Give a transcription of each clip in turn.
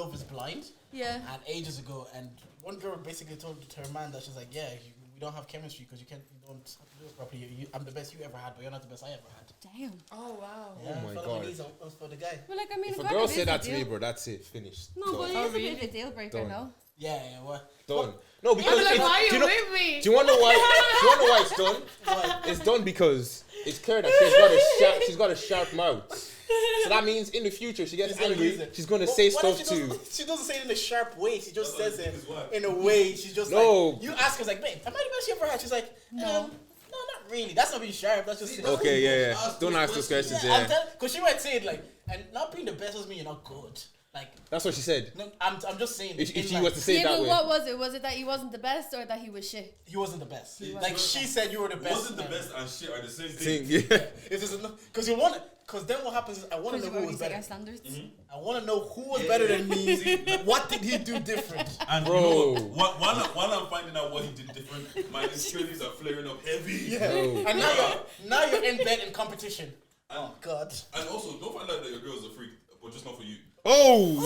love is blind. Yeah. And ages ago, and one girl basically told her man that she's like, yeah, we don't have chemistry because you don't do it properly. I'm the best you ever had, but you're not the best I ever had. Damn. Oh wow. Yeah, Oh my God. For the guy. Well, like I mean, If a God, girl it is said a that to deal. me, bro, that's it. Finished. No, but it Oh, is a really? bit of a deal breaker, Done. no? Yeah, what? Done. No, because I'm like, why are do you know, with me? do you want to know why? Do you want to know why it's done? Why? It's done because it's clear that she's got a sharp mouth. So that means in the future she gets angry. She's gonna say what if stuff too. She doesn't say it in a sharp way. She just says it what? in a way. She's just No. like, you ask her like, babe, am I the best you ever had? She's like, no, not really. That's not being sharp. That's just Okay, yeah. Don't ask those questions. Yeah, Yeah, because she might say it like, and not being the best doesn't mean you're not good. Like, that's what she said. no, I'm just saying. If in she like, was to say it Yeah, that but way. what was it? Was it that he wasn't the best or that he was shit? he wasn't the best. He Like wasn't. she said, you were the best. Wasn't the man. best and shit are the same thing. Yeah. Because you want it. Because then what happens is I want to know who was better. Standards. I want to know who was better than me. What did he do different? And Bro. you know, while I'm finding out what he did different, my insecurities are flaring up heavy. Yeah. Bro. And now you're in bed in competition. Oh God. And also, don't find out that your girl is a freak, but just not for you. Oh.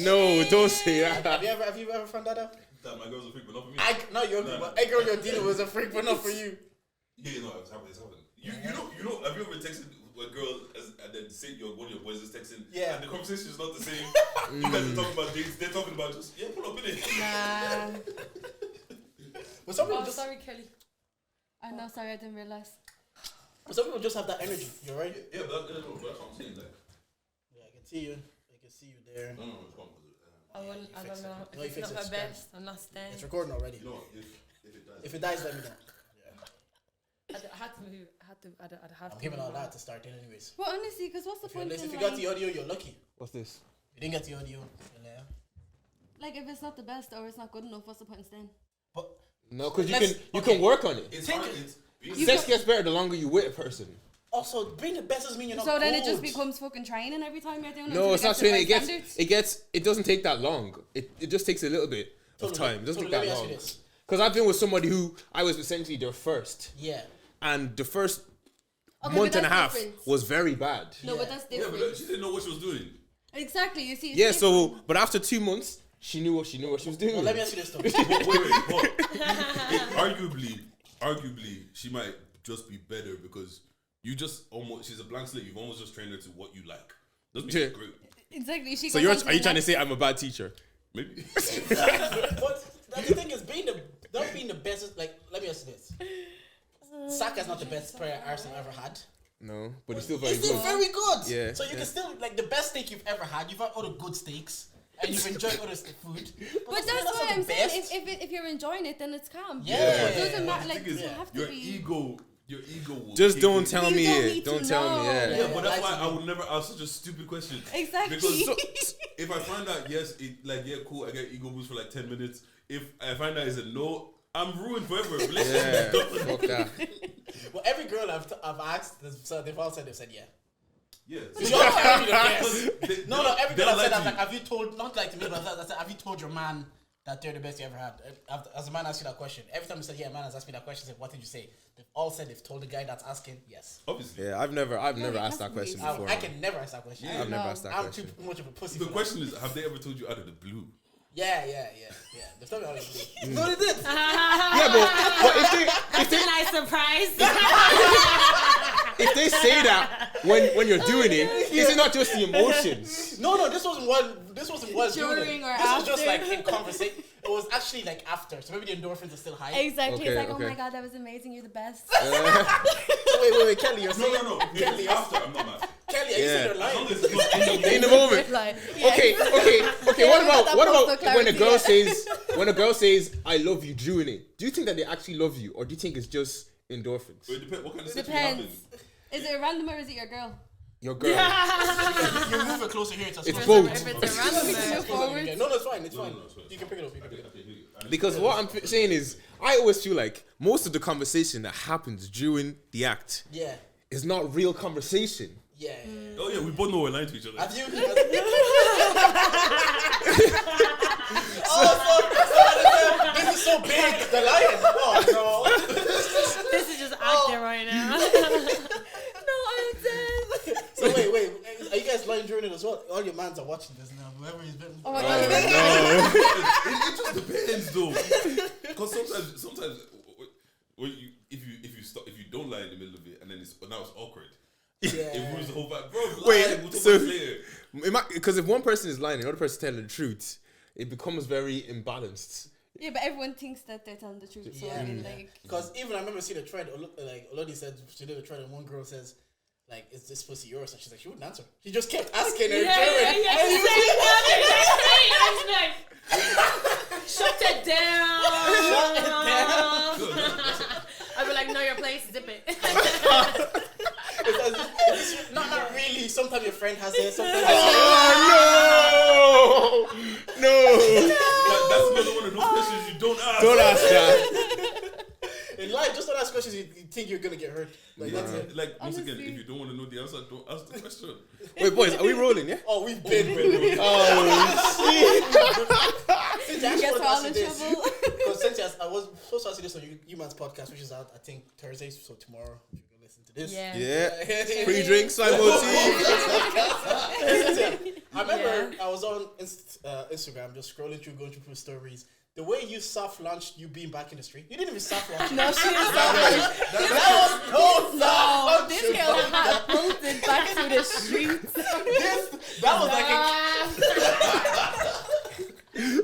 No, don't say that. Have you ever found that out? That my girl's a freak, but not for me. Not your No. but a girl you're dealing with is a freak, but not for you. Yeah, no, it's happened. You know, have you ever texted a girl and then say one of your boys is texting? Yeah. And the conversation is not the same. You guys are talking about dates. They're talking about just pull up in it. Nah. But some people Oh, just sorry, Kelly. I know, sorry, I didn't realize. have that energy. You're right. Yeah, but that's what I'm saying. Like, Yeah, I can see you. I can see you there. no, it's wrong. I don't know. No, you If fix it's not it, my scram. best, I'm not staying. It's recording already. You know what? If it does. If it dies, let me know. I had to move. I'd have I'm to. giving move all on. that to start in anyways. Well, honestly, because what's the point in If you like, got the audio, you're lucky. What's this? If you didn't get the audio, yeah. like if it's not the best or it's not good enough, what's the point in staying? But No, because Let's- you can work on it. It's Think hard. it- It's being Sex gets better the longer you with a person. also, being the best doesn't mean you're not So then it good. just becomes fucking training every time you're doing it. No, until it's you not get to the training. right standards. It doesn't take that long. It just takes a little bit of Tolu, time. It doesn't Tolu, take let me that ask you long. this. Because I've been with somebody who I was essentially their first, Yeah. and the first Okay, month but and a that's half different. was very bad. No, but that's Yeah, different. but she didn't know what she was doing. Exactly, you see. It's Yeah, different. so but after 2 months, she knew what she was doing. Well, let me ask you this though. But arguably, she might just be better because you just almost, she's a blank slate. You've almost just trained her to what you like. Doesn't mean she's great. Exactly. She So goes on are you the trying to next- say I'm a bad teacher? Maybe. But the thing is, not being the best is like. Let me ask you this. Saka's not the best player Arsenal ever had. No, but he's still very It's still good. very good. Yeah, So you can still like the best steak you've ever had. You've had other good steaks, and you've enjoyed other food. But that's not why the I'm saying best. if you're enjoying it, then it's calm. Yeah. It doesn't matter. The Like thing is, you have to your be. ego will Just kick don't in. tell You me don't it. need Don't to tell me know. it. Yeah, but that's Lie why to I me. would never ask such a stupid question. Exactly. Because if I find out yes, cool, I get ego boost for like 10 minutes. If I find out it's a no, I'm ruined forever. Yeah, Relationship is done. fuck that. Well, every girl I've asked, so they've all said yeah. Yes. You all tell me the best. They- No, every they'll girl I've said, lie I'm to like, have you told, not like to me, but I said, have you told your man that they're the best you ever had? As a man asks you that question, every time you said, yeah, a man has asked me that question, I said, what did you say? They've all said they've told the guy that's asking, yes. Obviously. Yeah, I've never you asked that can't question really- before. I can never ask that question. I've never asked that I'm question. too much of a pussy The for question is, have they ever told you out of the blue? that. Yeah. They've told me all this. No, they did. Yeah, but if they Nice surprise. if they say that when you're doing it, is it not just the emotions? No, this wasn't while doing During it. or This was just after? like in conversation. It was actually like after. So maybe the endorphins are still high. Exactly. Okay, It's like, oh okay. my god, that was amazing. You're the best. Wait, Kelly, you're saying No. If Kelly, it's after, I'm not mad. Kelly, are you saying you're As lying? long as it's not in the In the moment. Like, yeah. Okay. Yeah, What we got that about postal when a clarity, girl yeah. says I love you during it? Do you think that they actually love you, or do you think it's just endorphins? It depends. What kind of sex Depends. happens? Is it a random or is it your girl? Your girl. You're moving closer here. It's closer. both. If it's a random Move man. forward. No, it's fine. It's fine. No, it's fine. You can pick it up. Okay. Because what I'm saying is, I always feel like most of the conversation that happens during the act Yeah. is not real conversation. Yeah. Oh yeah, we both know we're lying to each other. Have you? Oh, this is so big. The lion. Oh no. This is just acting right now. No, I'm dead. So wait. Are you guys lying during ruin it as well. All your mans are watching this now. Whoever he's been. Oh my god. It just depends though, because sometimes when if you don't lie in the middle of it and then it's awkward. Yeah. It ruins the whole vibe, bro. Wait, we'll talk so- about it later. Because if one person is lying, the other person is telling the truth, it becomes very imbalanced. Yeah, but everyone thinks that they're telling the truth. So I mean, like, Because even I remember seeing a thread. Like Olodi said, she did a thread, and one girl says, "Like, is this pussy yours?" And she's like, she wouldn't answer. She just kept asking her. Yeah. Shut it down. I'd be like, no, your place, zip it. Not really. Sometimes your friend has it. Sometimes. Oh no! That's another one of those questions you don't ask. Don't ask that. In life, just don't ask questions you think you're gonna get hurt. Like that's it. Like once again, Honestly. if you don't want to know the answer, don't ask the question. Wait, boys, are we rolling? Yeah. Oh, we've been really. Oh Cynthia, guess we're all in this. trouble. Because Cynthia, I was supposed to ask you this on Human's podcast, which is out, I think, Thursday. So tomorrow, if you can listen to this. Yeah. yeah. Pre-drinks, I Motif. Cynthia, I remember I was on Instagram, just scrolling through, going through stories. The way you soft launched you being back in the street, you didn't even soft launch. no, she didn't. No, This girl had bolted back to the streets. That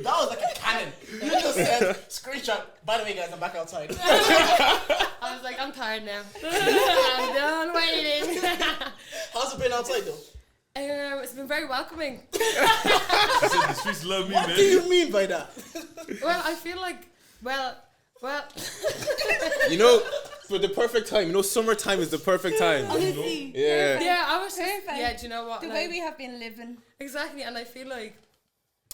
was like a cannon. You just said screenshot. By the way, guys, I'm back outside. I was like, I'm tired now. I'm done waiting. How's it been outside though? It's been very welcoming. The streets love me, What man. do you mean by that? Well, I feel like, well. You know, for the perfect time. You know, summertime is the perfect time. Honestly. Yeah. Yeah, I was Perfect. Yeah, do you know what? The like, way we have been living. exactly, and I feel like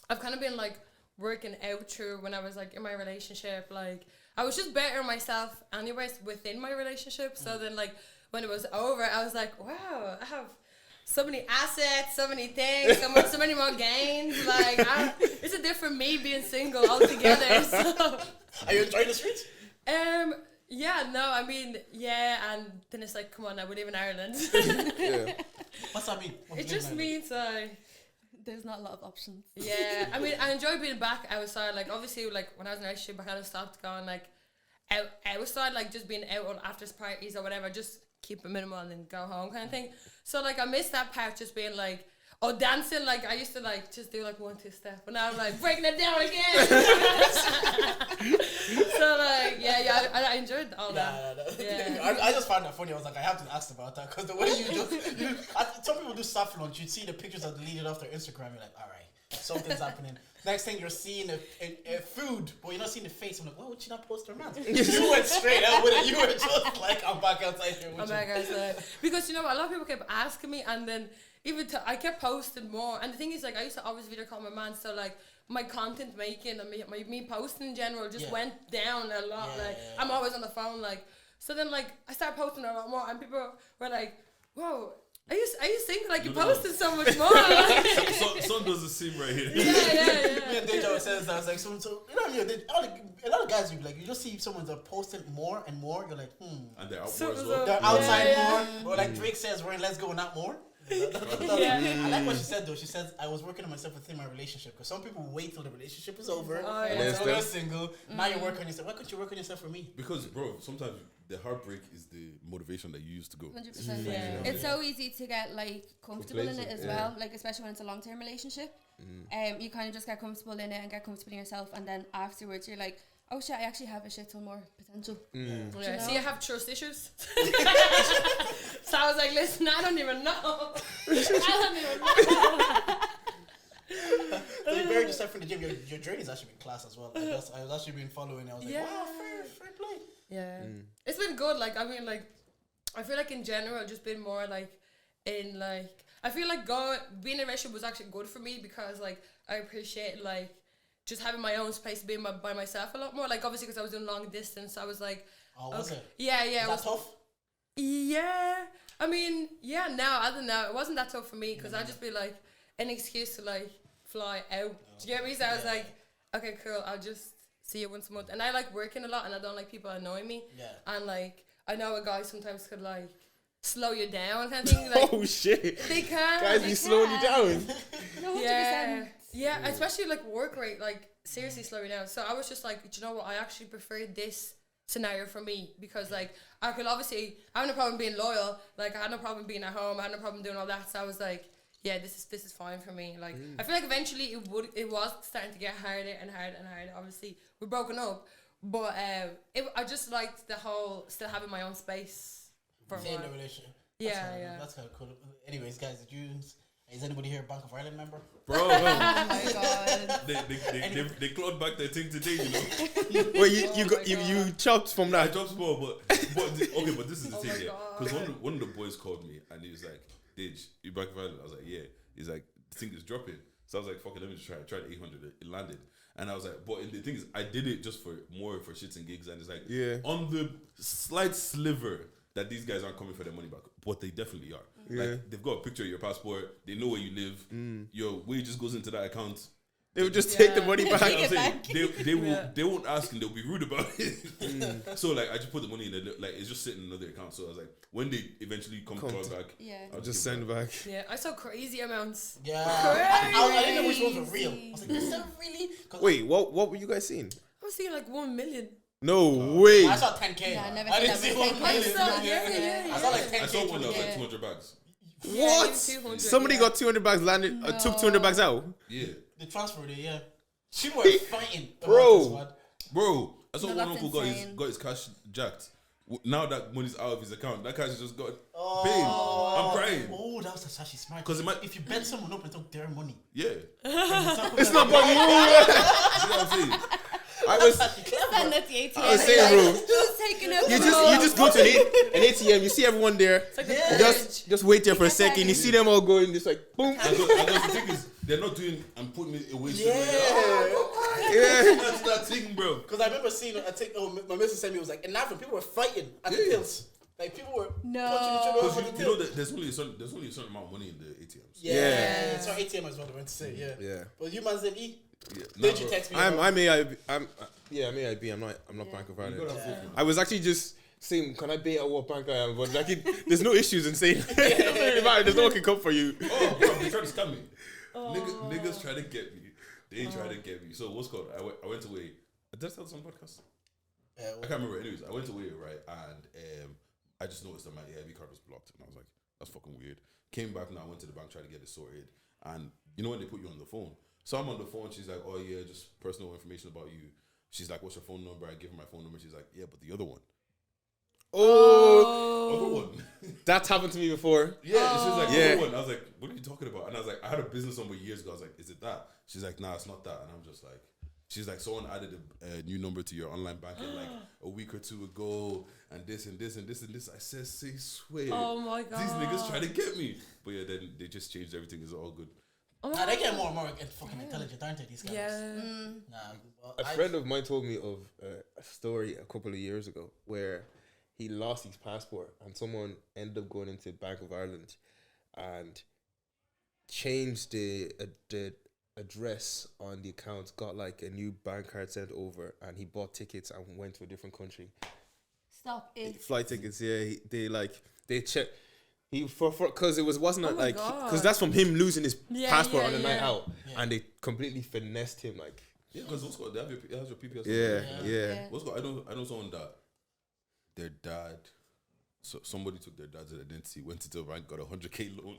I've kind of been like working out through when I was like in my relationship. Like I was just bettering myself anyways within my relationship. So then like when it was over, I was like, wow, I have so many assets, so many things, so many more gains. Like it's a different me being single altogether. So Are you enjoying the streets? yeah, no, I mean, yeah, and then it's like, come on, now we live in Ireland. Yeah. What's that mean? It just means There's not a lot of options. yeah, I mean, I enjoy being back outside. Like, obviously, like, when I was in a relationship, I kind of stopped going, like, outside, like, just being out on after parties or whatever, just keep it minimal and then go home kind of thing. So, like, I miss that part, just being, like, dancing. Like, I used to, like, just do, like, 1-2 step. But now I'm, like, breaking it down again. So, like, yeah, I enjoyed all that. Yeah. I just found that funny. I was like, I have to ask about that because the way you just, some people do soft launch. You'd see the pictures that deleted off their Instagram. You're like, all right, something's happening. Next thing you're seeing a food, but you're not seeing the face. I'm like, why would she not post her man? You went straight out with it. You were just like, I'm back outside here. I'm back outside. Because, you know, a lot of people kept asking me, and then even I kept posting more. And the thing is, like, I used to always video call my man, so like my content making and me posting in general just went down a lot. I'm always on the phone, like. So then, like, I started posting a lot more, and people were like, "Whoa, are you single? Like, you posted so much more." Son does the same right here. Yeah. Me and Deja always says that. I was like, so you know what I mean? A lot of guys, you just see someone that posting more and more. You're like, And they're out So- more as so- well. They're outside Yeah. more. Or like Drake says, we're in Let's Go, not more. I like what she said though. She says, I was working on myself within my relationship. Because some people wait till the relationship is over. Oh, And yeah. until they're single. Now you work on yourself. Why couldn't you work on yourself for me? Because, bro, sometimes the heartbreak is the motivation that you use to go. 100%. Yeah. It's so easy to get like comfortable in it Complacent, as yeah. well, like especially when it's a long-term relationship. You kind of just get comfortable in it and get comfortable in yourself, and then afterwards you're like, oh shit, I actually have a shit ton more potential. Yeah. know? See, I have trust issues. So I was like, listen, I don't even know. So you buried yourself in the gym. Your journey's actually been class as well. I was actually been following. I was like, Yeah. wow, fair play. Yeah. It's been good. Like, I mean, like, I feel like in general, just been more like in like, I feel like being in a relationship was actually good for me because like I appreciate like just having my own space, being by myself a lot more. Like, obviously, because I was doing long distance, I was like, Oh, was it? Yeah. Is It that was tough? Yeah. I mean, yeah. No, I don't know. It wasn't that tough for me because I'd just be like an excuse to like fly out. Do you get me? So I was like, okay, cool. I'll just see you once a month. And I like working a lot, and I don't like people annoying me. Yeah. And like, I know a guy sometimes could like slow you down kind of thing. Like, Oh shit. they can. Guys they be slowing you down. No, 100%. Yeah, especially like work rate, like seriously slow you down. So I was just like, do you know what? I actually prefer this scenario for me because like I could obviously I have no problem being loyal. Like I had no problem being at home. I had no problem doing all that. So I was like, yeah, this is fine for me. Like I feel like eventually it was starting to get harder and harder and harder. Obviously we're broken up, but I just liked the whole still having my own space for a Stay in while. the relationship. Yeah. That's kind of cool. Anyways, guys, is anybody here a Bank of Ireland member? Bro, Oh my god. they clawed back their thing today, you know. Well, Oh you chopped from I that. dropped small, but this is the Oh thing, my yeah. God. Because one of the boys called me and he was like, "Did you Bank of Ireland?" I was like, "Yeah." He's like, "The thing is dropping." So I was like, "Fuck it, let me just try it." Tried 800, it landed, and I was like, "But the thing is, I did it just for shits and gigs." And it's like, Yeah. on the slight sliver that these guys aren't coming for their money back, but they definitely are. Yeah. Like they've got a picture of your passport, they know where you live, your wages goes into that account. They would just take the money You know back. what I'm saying? back. They won't ask and they'll be rude about it. So like I just put the money in it's just sitting in another account. So I was like, when they eventually come back, Yeah. I'll Just give send it it back. Yeah, I saw crazy amounts. Yeah. I didn't know which ones were real. I was like, is that really? 'Cause Wait, what were you guys seeing? I was seeing like 1 million. No way. I saw 10K. Yeah, I never I seen didn't that see one. 1 I million. saw- yeah. I saw like 10K. I saw one that was like Yeah. 200 bags. What? 200, Somebody yeah. got 200 bags landed, took 200 bags out. Yeah. The transfer day, yeah. She was fighting. Bro. Bro, I saw No, one that's uncle insane. got his cash jacked. Now that money's out of his account, that cash just got Oh. paid. I'm crying. Oh, that was actually smart. 'Cause it might- if you bet someone up and took their money, Yeah. It's not about you. See what I'm saying? I was Stand at the ATM. I was saying, bro. Who's taking out You the just go to an ATM, you see everyone there. It's like the Yeah. Just wait there for a second. You see them all going, just like boom. And the thing is, they're not doing and putting it away. Yeah. Yeah. That's that thing, bro. Because I remember seeing, my missus sent me, it was like, in Africa, people were fighting at the tills. Like, people were No. punching each other over the Because you till. know that there's only a certain amount of money in the ATMs. Yeah. It's our ATM as well, I went to say, yeah. Yeah. But you man's didn't eat. Yeah. Did you text me? I'm about- AIB. I'm AIB. I'm not Bank of You Ireland. gotta have faith, man. I was actually just saying, can I bait at what bank I am? But like, there's no issues in saying. It doesn't really matter. There's no one can come for you. Oh, bro, they tried to scam me. Niggas try to get me. They try to get me. So what's called? I went away. Did I tell this on podcast? I can't remember. Anyways, I went away, right, and I just noticed that my AIB card was blocked, and I was like, that's fucking weird. Came back now, I went to the bank, tried to get it sorted, and you know when they put you on the phone. So I'm on the phone. She's like, oh yeah, just personal information about you. She's like, what's your phone number? I give her my phone number. She's like, yeah, but the other one. Other one. That's happened to me before. Yeah, she's like, Yeah. other one. I was like, what are you talking about? And I was like, I had a business number years ago. I was like, is it that? She's like, nah, it's not that. And I'm just like, she's like, someone added a new number to your online banking like a week or two ago, and this and this and this and this. I said, say swear. Oh my god. These niggas try to get me. But yeah, then they just changed everything. It's all good. Nah, they get more and more fucking intelligent, aren't they, these guys? Yeah. Nah, well, A friend of mine told me of a story a couple of years ago where he lost his passport and someone ended up going into Bank of Ireland and changed the address on the account, got like a new bank card sent over, and he bought tickets and went to a different country. Stop it. Flight tickets, yeah. They check. He for because it wasn't Oh my like God. because that's from him losing his Yeah, passport yeah, on the night yeah. out, and they completely finessed him like. Yeah, because what's called, it has your PPS. Yeah. What's called, I know someone that their dad, so somebody took their dad's identity, went into the bank, got 100K loan,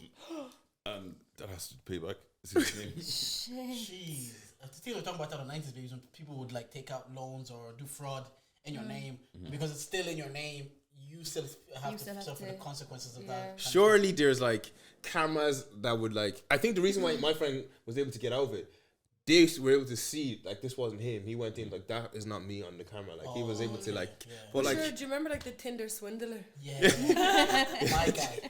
and that has to pay back. It's his name. Shit. Jeez. I think we were talking about that in the 90s days when people would like take out loans or do fraud in your name because it's still in your name. You still have You to still have suffer to- the consequences of yeah. that. kind of Surely there's like cameras that would like. I think the reason why my friend was able to get out of it, they were able to see like this wasn't him. He went in like that is not me on the camera. Like he was able to like. yeah. But like Sure, do you remember like the Tinder swindler? Yeah. My guy.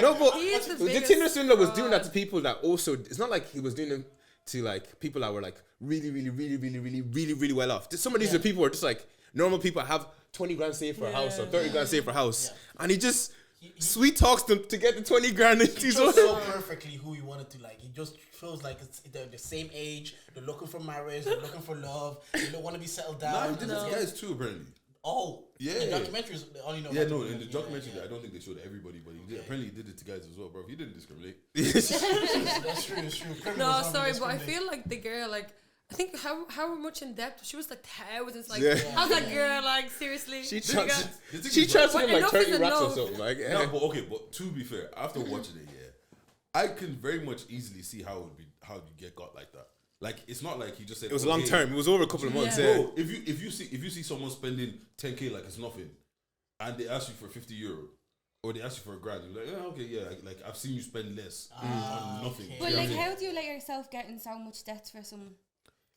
no, but He is the the biggest Tinder swindler was doing that fraud. to people that also. It's not like he was doing them to like people that were like really well off. Some of these are people who are just like normal people have 20 grand saved for a house or 30 grand saved for a house, and he just sweet talks them to get the 20 grand into He his shows own. so perfectly who you wanted to like. He just feels like they're the same age. They're looking for marriage. They're looking for love. They don't want to be settled Nah, down. he did this guys too, apparently. Oh, Yeah. The documentaries only know. Yeah, about no, the in the women. documentary, Yeah. I don't think they showed everybody, but apparently he did it to guys as well, bro. He didn't discriminate. That's true. Criminals No, don't sorry, but I discriminate. feel like the girl, like, I think how much in depth she was, like thousands, like Yeah. how's that girl, like, seriously? She You tried got- she tried to But give like enough 30 is racks or enough. something. Like, No, but to be fair, after watching it, I can very much easily see how you get got like that. Like, it's not like he just said it was "Oh, long hey." term. It was over a couple of months. Yeah. Yeah. Bro, if you see someone spending 10K like it's nothing, and they ask you for €50, or they ask you for $1,000, you're like, okay, yeah, like I've seen you spend less on nothing. okay. But You know like, what I mean? how do you let yourself get in so much debt for some?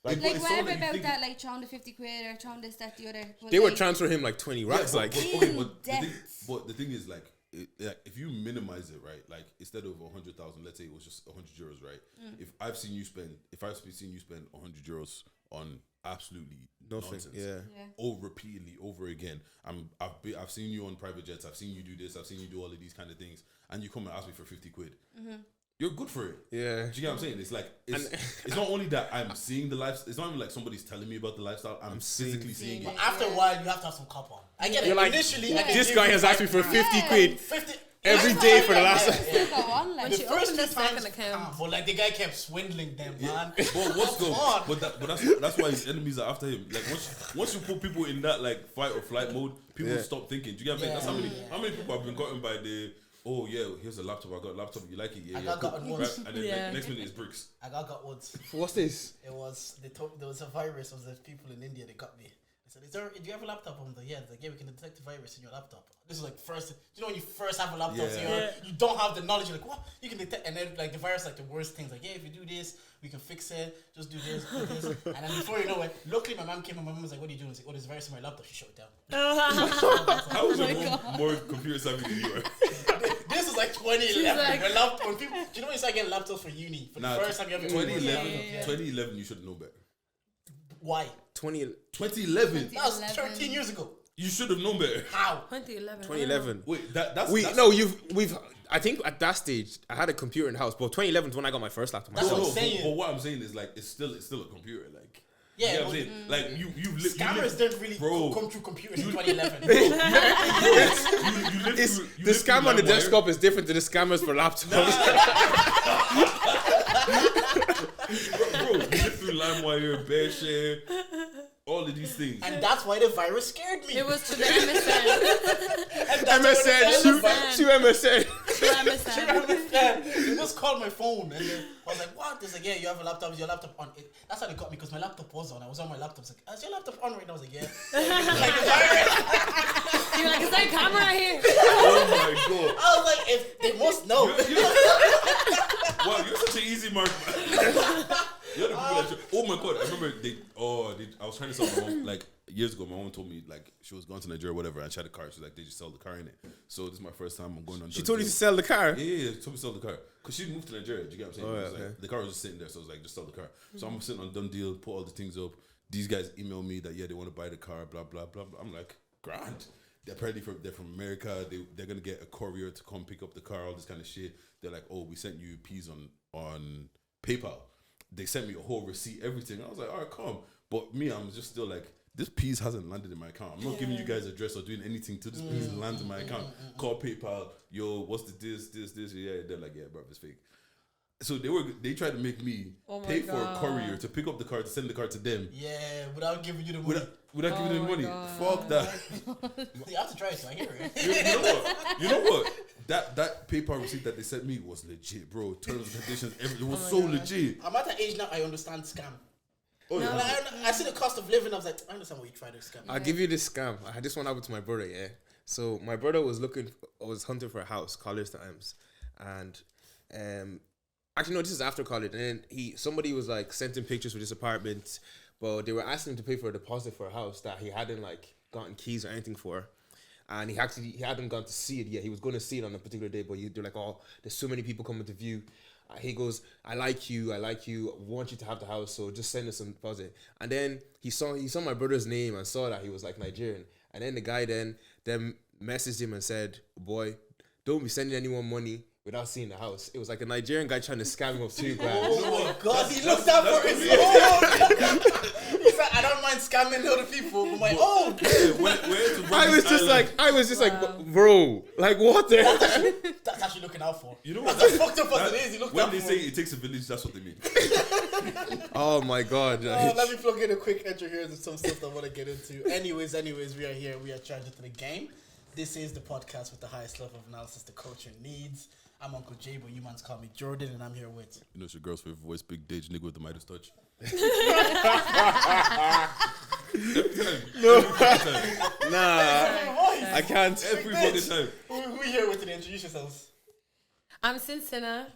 Like, Like it's whatever someone you about think- that, like throwing the 50 quid or throwing this, that, the other. But They would like, transfer him like 20 Yeah, racks. like, okay, debt. but the thing is, like if you minimize it, right? Like, instead of 100,000, let's say it was just €100, right? If I've seen you spend €100 on absolutely nothing. nonsense, Yeah. repeatedly over again. I've seen you on private jets. I've seen you do this. I've seen you do all of these kind of things, and you come and ask me for 50 quid. You're good for it. Yeah. Do you get what I'm saying? It's like it's not only that I'm seeing the life. It's not even like somebody's telling me about the lifestyle. I'm physically seeing it. After a while, you have to have some cop on. I get it. You're like, Initially, I can this give guy you has asked me for 50 Yeah. quid 50 every day for the last. Still go on, like. When she opened the two times, second account. but like the guy kept swindling them, man. But what's Come going? on. But that's why his enemies are after him. Like once you put people in that like fight or flight mode, people Yeah. stop thinking. Do you get what I'm saying? That's Yeah. how many people have been gotten by the here's a laptop. I got a laptop. You like it? Yeah, I yeah. got Cool. gotten Right? once. And then Yeah. next minute is bricks. I got once. What's this? It was there was a virus of the people in India that got me. They said, do you have a laptop? I'm like, yeah. They're like, yeah, we can detect the virus in your laptop. This is like first, you know, when you first have a laptop, so you don't have the knowledge. You're like, what? You can detect, and then like the virus, like the worst things. Like, yeah, if you do this, we can fix it. Just do this, do this, and then before you know it, luckily my mom came and my mom was like, what are you doing? I was like, oh, there's a virus in my laptop. She shut it down. How is your mom more computer savvy than you are? This is like 2011. like- When people, do you know when you start getting laptops for uni for Nah, the first time you ever 2011, you should know better. Why? 2011, That was 13 years ago. you should have known better. How? 2011. 2011. Wait, that's We've. I think at that stage I had a computer in the house, but 2011 is when I got my first laptop. That's myself. what I'm saying. But what I'm saying is like it's still a computer. Like Yeah, you know what but I'm saying? Like you live. scammers didn't really Bro. come through computers in 2011. You live It's, through, you the live through scam on the LimeWire. desktop is different to the scammers for laptops. Bro, you live through LimeWire, BearShare, all of these things. And that's why the virus scared me. It was to the MSN. And that's why MSN, the virus- to MSN. To MSN. They just called my phone and then I was like, what? They're like, yeah, you have a laptop. Is your laptop on? That's how they got me because my laptop was on. I was on my laptop. I was like, is your laptop on right now? I was like, yeah. Like, the virus. You're like, is there a camera here? Oh my god! I was like, if they must know. Wow, you're such an easy mark, man. You're the people that. Oh my god! I remember I was trying to sell my mom like years ago. My mom told me like she was going to Nigeria, or whatever, and she had a car. She's like, they just sell the car in it. So this is my first time I'm going on. She told you to sell the car. Yeah, she told me to sell the car because she moved to Nigeria. Do you get what I'm saying? Oh, yeah, It was like, okay. the car was just sitting there, so I was like, just sell the car. So I'm sitting on done deal, put all the things up. These guys email me that they want to buy the car, blah blah blah blah. I'm like, grand. They're apparently they're from America. They're gonna get a courier to come pick up the car, all this kind of shit. They're like, oh, we sent you peas on PayPal. They sent me a whole receipt, everything. I was like, all right, come. But me, I'm just still like, this piece hasn't landed in my account. I'm not giving you guys address or doing anything till this piece lands in my account. Call PayPal, yo, what's the this? Yeah, they're like, yeah, bro, it's fake. So they tried to make me pay for a courier to pick up the car to send the car to them Yeah, without giving you the money. without giving them my money. God. Fuck that. You have to try it, so I hear it. You know what? That PayPal receipt that they sent me was legit, bro. Terms and conditions, everything was so legit. I'm at the age now I understand scam. Oh And yeah. I see the cost of living. I was like, I understand what you try to scam. I'll give you this scam. I had this one happen to my brother, yeah. So my brother was hunting for a house, college times. And actually no, this is after college. And then somebody was like sent him pictures for this apartment, but they were asking him to pay for a deposit for a house that he hadn't like gotten keys or anything for. And he hadn't gone to see it yet. He was going to see it on a particular day, but they're like, oh, there's so many people coming to view. He goes, I like you, want you to have the house, so just send us some deposit. And then he saw my brother's name and saw that he was like Nigerian. And then the guy then messaged him and said, boy, don't be sending anyone money. without seeing the house. It was like a Nigerian guy trying to scam him of $2 grand. Oh my God, he looked out for his own. He said, I don't mind scamming other people, but my own. I was just like, bro, like what the hell? That's actually looking out for. You know what? That's fucked up as it is. He looked When out they for. say it takes a village, that's what they mean. Oh my God. Let me plug in a quick intro here. There's some stuff that I want to get into. Anyways, we are here. We are charged into the game. This is the podcast with the highest level of analysis the culture needs. I'm Uncle Jay, but you mans call me Jordan, and I'm here with... You know, it's your girl's favorite voice, Big Dage, nigga with the Midas touch. Nah, I can't. Every fucking time. Who here with today? Introduce yourselves. I'm Sintia.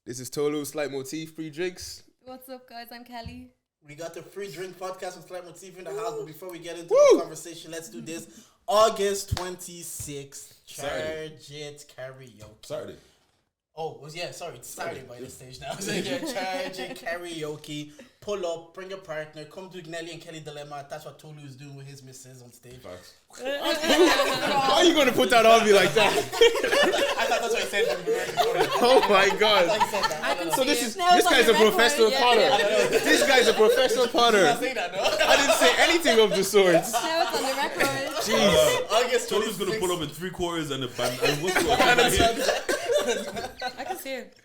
This is Tolu, slight motif, free drinks. What's up, guys? I'm Kelly. We got the free drink podcast with Slight Motif in the house, but before we get into the conversation, let's do this. August 26th, Charge It Karaoke. Saturday. Oh, it's Saturday by this stage now. So yeah, Charge It Karaoke. Pull up, bring your partner, come do Nelly and Kelly Dilemma. That's what Tolu is doing with his missus on stage. Facts. Why are you going to put that on me like that? I thought that's what he said when we were recording. Oh my I thought God. he said that. I don't know. So this guy's a professional potter. This guy's a professional I potter. say that, no? I didn't say anything of the sorts. Now it's on the record. Jeez. August 26th. Tolu's gonna pull up in 3/4 and a band. And what's going on? I can see it.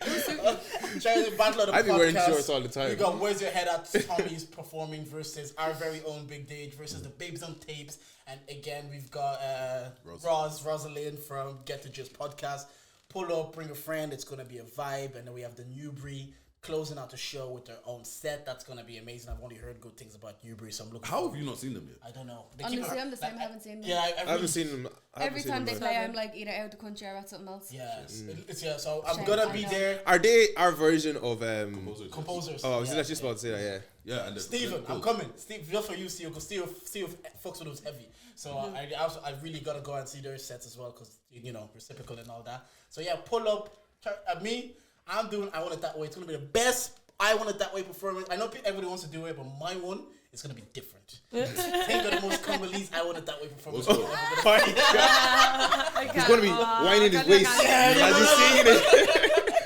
Charlie, Battle of the I be wearing Podcast. shorts all the time. We got Where's Your Head At Tommy's performing versus our very own Big Dage versus the Babes on Tapes. And again, we've got Rosalind from Get to Just Podcast. Pull up, bring a friend. It's going to be a vibe. And then we have the Newbury closing out the show with their own set. That's going to be amazing. I've only heard good things about Newbury, so I'm looking How forward. have you not seen them yet? I don't know. Honestly, I'm the same. I haven't seen them. Yeah, I haven't seen them. Every time they play, I'm like either out of the country or at something else. Yeah, so I'm Shame, going to I be know. there. Are they our version of Composers. Oh, I was just about to say that. Yeah. Yeah, and Steven, I'm coming. Steve, just for you, Steve, because Steve fucks with us heavy. So I really gotta go and see their sets as well, because reciprocal and all that. So yeah, pull up. Me, I'm doing I Want It That Way. It's gonna be the best I Want It That Way performance. I know everybody wants to do it, but my one is gonna be different. Think of the most Congolese I Want It That Way performance. He's gonna be whining his waist as he's singing it.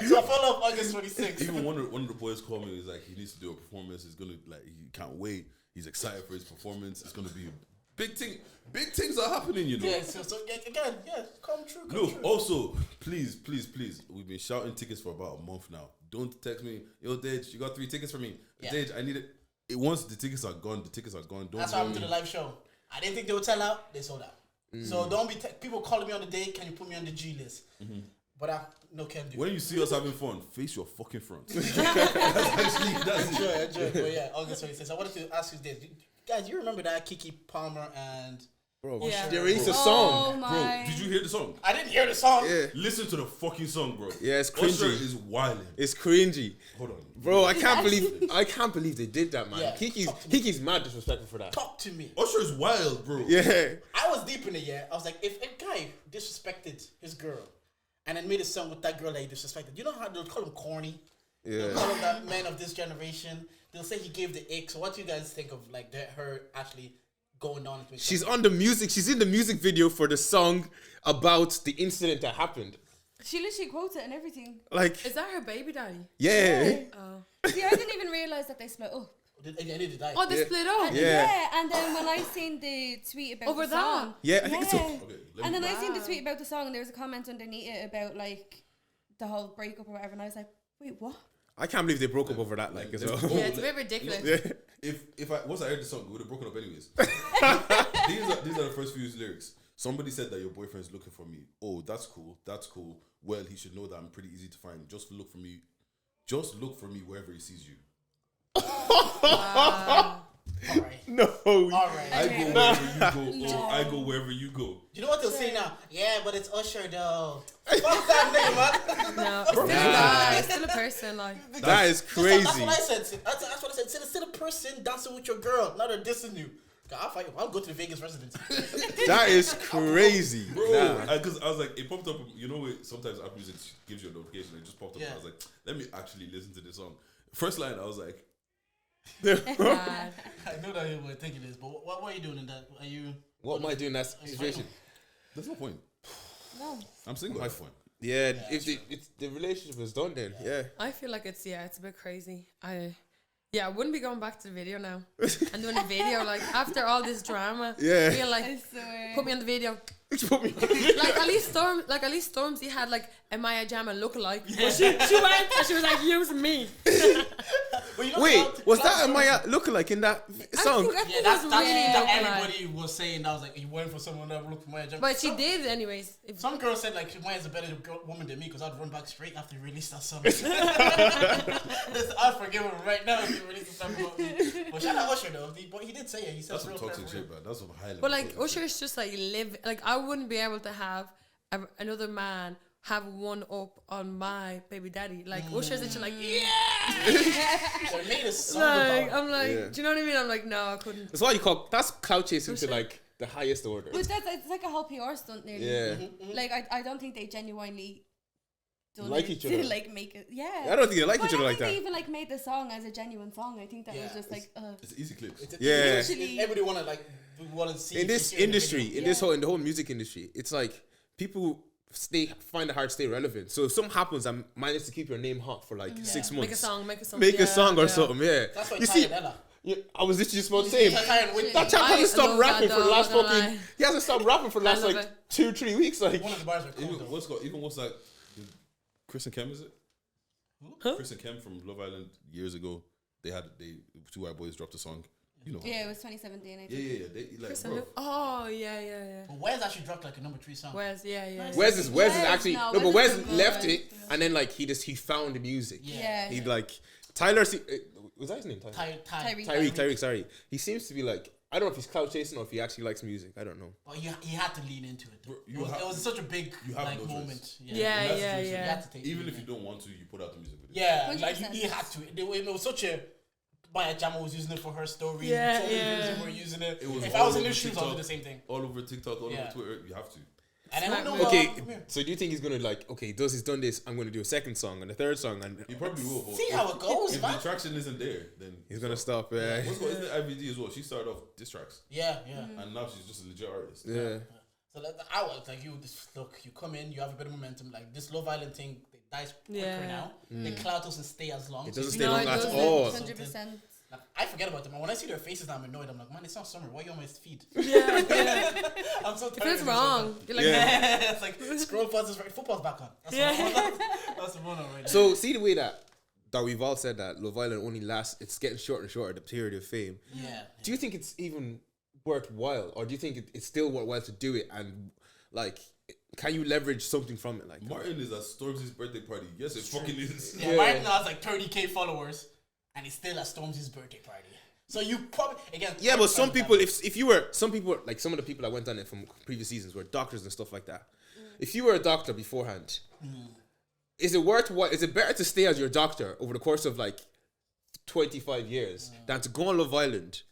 So follow up August 26th. Even one of the boys called me. He's like, he needs to do a performance. He's gonna he can't wait. He's excited for his performance. It's gonna be a big thing. Big things are happening, you know. Yeah. So again, come true. No, also, please, we've been shouting tickets for about a month now. Don't text me, yo, Dage, you got 3 tickets for me. Yeah. Dage, I need it. Once the tickets are gone, Don't That's why I'm doing the live show. I didn't think they would sell out. They sold out. So don't be people calling me on the day. Can you put me on the G list? But no can do. When you see us having fun, face your fucking front. That's it. Enjoy. But yeah, August 26th. I wanted to ask you this, guys. You remember that Kiki Palmer and? Bro, Yeah. they released a Oh song. my. Bro, did you hear the song? I didn't hear the song. Yeah. Listen to the fucking song, bro. Yeah, it's Usher cringy. is wilding. It's cringy. Hold on. Bro, I can't believe they did that, man. Yeah. Kiki's mad disrespectful for that. Talk to me. Usher is wild, bro. Yeah. I was deep in it. Yeah, I was like, if a guy disrespected his girl, and then made a song with that girl that he disrespected, you know how they'll call him corny. They'll call him that man of this generation. They'll say he gave the ick. So what do you guys think of like her actually going on? She's on the music. She's in the music video for the song about the incident that happened. She literally quotes it and everything. Like, Is that her baby daddy? yeah. Oh. See, I didn't even realize that they split up. They die. Oh, they split up. Yeah. And then when I seen the tweet about Over the song, Yeah, I think it's Okay, and then I seen the Wow. tweet about the song, and there was a comment underneath it about like the whole breakup or whatever, and I was like, wait, what? I can't believe they broke up over that, like, as well. Yeah, it's a bit ridiculous. Yeah. If once I heard the song, we would have broken up anyways. these are the first few lyrics. Somebody said that your boyfriend's looking for me. Oh, that's cool. Well, he should know that I'm pretty easy to find. Just look for me wherever he sees you. All right. No. All right. I go wherever you go. No. I go wherever you go. You know what they'll say now? Yeah, but it's Usher though. Fuck that nigga, man. No, it's still a guy. It's still a person. Like, That is That's crazy. what I said. That's what I said. Sit a person dancing with your girl, not her dissing you. I'll fight. I'll go to the Vegas residency. That is crazy. Bro, Nah. because I was like, it popped up. You know, sometimes Apple Music gives you a notification. It just popped up. Yeah. And I was like, let me actually listen to this song. First line, I was like, God. I know that you were thinking this, but what are you doing in that? Are you? What am I doing in that situation? there's no point. No. I'm single. That's fine. Yeah, if the relationship is done, then yeah. I feel like it's a bit crazy. I wouldn't be going back to the video now and doing a video like after all this drama. Yeah. I feel like I swear. put me on the video. Put me on the video. Like at least Stormzy had like a Maya Jama lookalike. But she went and she was like, use me. Wait, was that a Maya lookalike in that song? I think Yeah, that's it was that really everybody was saying. That was like, you went for someone that looked for Maya Jama. But she did anyways. Some girl said like Maya's a better woman than me because I'd run back straight after you released that song. I'd forgive him right now if he released a song about me. But shout out Usher though. But he did say it. He said That's some real toxic clever. shit, man. That's some high level. But like toxic Usher shit. is just like I wouldn't be able to have another man have one up on my baby daddy. Like Usher's just like So he made a song like about I'm like, Yeah. do you know what I mean? I'm like, no, I couldn't. That's why you call that's clout chasing to like the highest order. But it's like a whole PR stunt nearly. Yeah. Like I don't think they genuinely done Like it each to other. like make it. Yeah. I don't think they like But each other I like think that. they even like made the song as a genuine song. I think that was Yeah, just like It's easy clips. Yeah. Literally- Everybody wanna see In this Sintia in the industry, video. in the whole music industry, it's like people find it hard to stay relevant. So if something happens and manage to keep your name hot for like 6 months, Make a song. make Yeah, a song or yeah. something. Yeah, That's why you see, Ella. yeah, I was literally just about to say. With That chap I hasn't stopped love rapping that for the last dog, not gonna fucking. lie. He hasn't stopped rapping for the last love like it. 2-3 weeks. Like, one of the bars are cool though. Even what's that? Chris and Kem, is it? Huh? Chris and Kem from Love Island years ago. They two white boys dropped a song. You know. yeah, it was 2017. I think. Yeah. They like, Chris bro. and Luke. Oh yeah. But Wes actually dropped like a number 3 song. Where's yeah. Wes is actually no, no, but Wes Wes is left good. it and then like he found the music. Yeah. He like Tyler. Was that his name? Tyler. Tyreek. Sorry. He seems to be like, I don't know if he's clout chasing or if he actually likes music. I don't know. But he had to lean into it. Bro, It was such a big you have like no choice. moment. Yeah. And that's the truth. You had to take Even it, if you don't want to, you put out the music video. Yeah, 100%. like he had to. It was such a. Maya Jama was using it for her story. Yeah, so many yeah. people were using it. It was If all I was in over their shoes, I would do TikTok. the same thing. All over TikTok, all Yeah. over Twitter, you have to. And then Smart I move. know, Okay, come here. so do you think he's gonna like? Okay, he's done this? I'm gonna do a second song and a third song, and You probably will. But See how it goes, If man. the traction isn't there, then he's gonna stop. What's called, isn't it IVD as well? She started off diss tracks, Yeah. and now she's just a legit artist. Yeah. So I was like, you come in, you have a bit of momentum. Like this Love Island thing, it dies quicker Yeah. now. The clout doesn't stay as long. It So doesn't you stay long need at to do all. something. 100%. Like, I forget about them. And when I see their faces now, I'm annoyed. I'm like, man, it's not summer. Why are you on my feed? Yeah. I'm so If tired. it's of wrong, you're like, Yeah. It's like scroll past this. Football's back on. That's that's the one right now. So see the way that we've all said that Love Island only lasts. It's getting shorter and shorter. The period of fame. Yeah. Do you think it's even worthwhile, or do you think it's still worthwhile to do it? And like, can you leverage something from it? Like, Martin is at Stormzy's birthday party. Yes, it fucking is. Yeah, Martin now has like 30K followers, and he's still at Stormzy's birthday party. So you probably yeah, but some people, if you were some people like some of the people that went on it from previous seasons were doctors and stuff like that. If you were a doctor beforehand, is it worthwhile? Is it better to stay as your doctor over the course of like 25 years than to go on Love Island,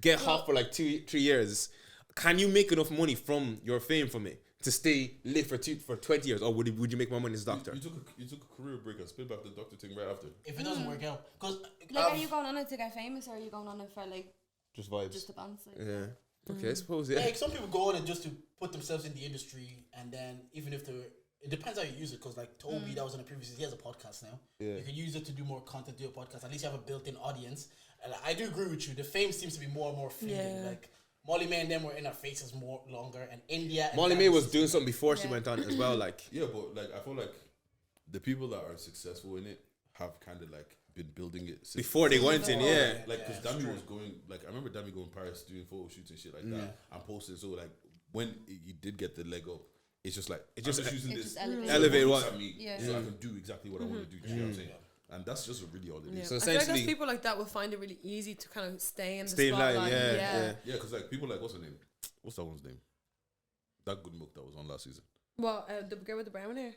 get hot for like 2-3 years? Can you make enough money from your fame from it to live for 20 years, or would you make more money as a doctor? You took a career break and split back the doctor thing right after. if it doesn't work out, because Like, are you going on it to get famous, or are you going on it for like Just vibes. just to bounce? Like, Yeah. Okay, I suppose. Yeah. like some people go on it just to put themselves in the industry, and then even if it depends how you use it. Because like Toby, that was in the previous, he has a podcast now. Yeah. You can use it to do more content, do a podcast. At least you have a built-in audience. And I do agree with you. The fame seems to be more and more fleeting. Yeah. Like Molly May and them were in our faces more longer, and India. And Molly May Dance- was doing something before she Yeah. went on as well. Like, Yeah, but like I feel like the people that are successful in it have kind of like been building it since before they went in, yeah. Like, because Yeah, it's Dami true. was going, like, I remember Dami going Paris doing photo shoots and shit like that and posting. So, like, when he did get the leg up, it's just like, It I'm just- using it this just elevated. so Elevate it what? looks at me Yeah. so I can do exactly what I want to do. You know what I'm saying? And that's just really all it Yeah. is. So I feel like essentially- those people like that will find it really easy to kind of stay in the Stay in line, spotlight. yeah. Yeah, because like people like, what's her name? What's that one's name? That good milk that was on last season. Well, the girl with the brown hair.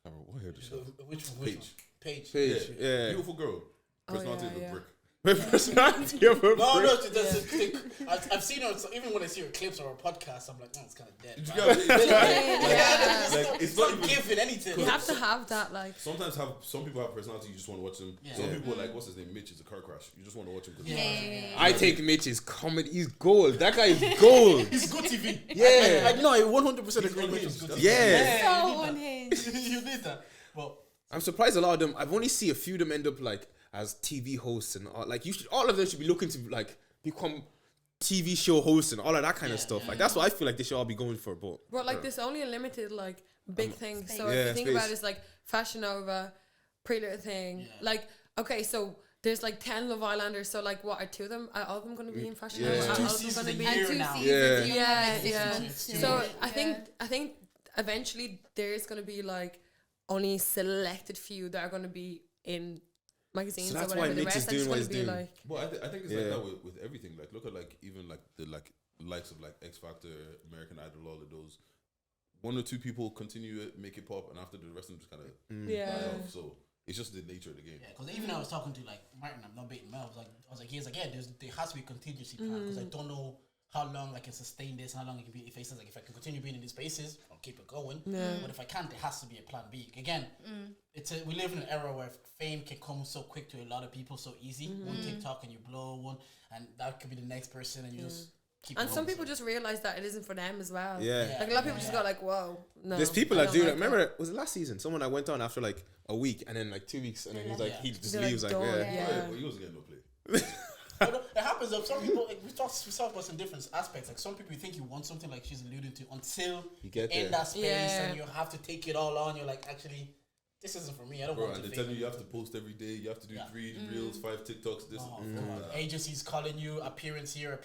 I don't remember what hair does she have? Which Page. Page. Page, yeah. Beautiful girl. Oh, Personality yeah, of a yeah. brick. Her personality of her No, friend. that's the thing. I've seen her, so even when I see her clips or her podcast, I'm like, it's kind of dead. You man. get what I mean? Yeah. It's It's not not even. giving anything. You have to have that, like. Sometimes some people have personality. You just want to watch them. Yeah. Some Yeah. people like what's his name, Mitch. Is a car crash. You just want to watch him. 'Cause Yeah. I think Mitch is comedy. He's gold. That guy is gold. It's good TV. Yeah. I know. I 100% agree with unhinged. you. That's Yeah. So unhinged. You did that. Well, I'm surprised a lot of them. I've only seen a few of them end up like as TV hosts and all, like all of them should be looking to like become TV show hosts and all of that kind of stuff. Like that's what I feel like they should all be going for. But Like there's only a limited like big thing. So Yeah, if you think space. about it, it's like Fashion Nova, Pretty Little Thing. Yeah. Like okay, so there's like 10 Love Islanders. So like what are two of them? Are all of them going to be in Fashion Yeah. Nova? Are Two all of them seasons going to a be? year And 2 now. seasons. Yeah. you Yeah, have, like, 6 yeah. months to- So Yeah. I think eventually there's going to be like only selected few that are going to be in magazines So or that's whatever. why The Mitch is rest are doing just what going he's to be doing. like. Well, I think it's Yeah. like that with everything. Like, look at like even like the likes of like X Factor, American Idol, all of those. One or two people continue it, make it pop, and after the rest of them just kind of Yeah. die off. So it's just the nature of the game. yeah, because even I was talking to like Martin, I'm not baiting Mel. I was like, he's like, yeah, there has to be a contingency plan because I don't know how long I can sustain this, how long it can be. If I says like if I can continue being in these spaces, I'll keep it going. Yeah. But if I can't, there has to be a plan B. Again, we live in an era where fame can come so quick to a lot of people so easy. One TikTok and you blow one, and that could be the next person, and you just keep. And going. some people So- just realize that it isn't for them as well. Yeah. Like a lot of people just go like, "Whoa, no." there's people I that don't do like that. Remember, was it last season? Someone that went on after like a week and then like 2 weeks and then he's like Yeah. he just They're leaves like done, yeah. yeah. But he wasn't getting no play. But no, it happens though. Some people, like, we talked about some different aspects. Like some people, you think you want something, like she's alluding to, until You get in there. that space, Yeah. and you have to take it all on. You're like, actually, this isn't for me. I don't Bro, want and to. they tell you have to post every day. You have to do 3 reels, 5 TikToks. This. Oh, and come on. that. Agencies calling you, appearance here,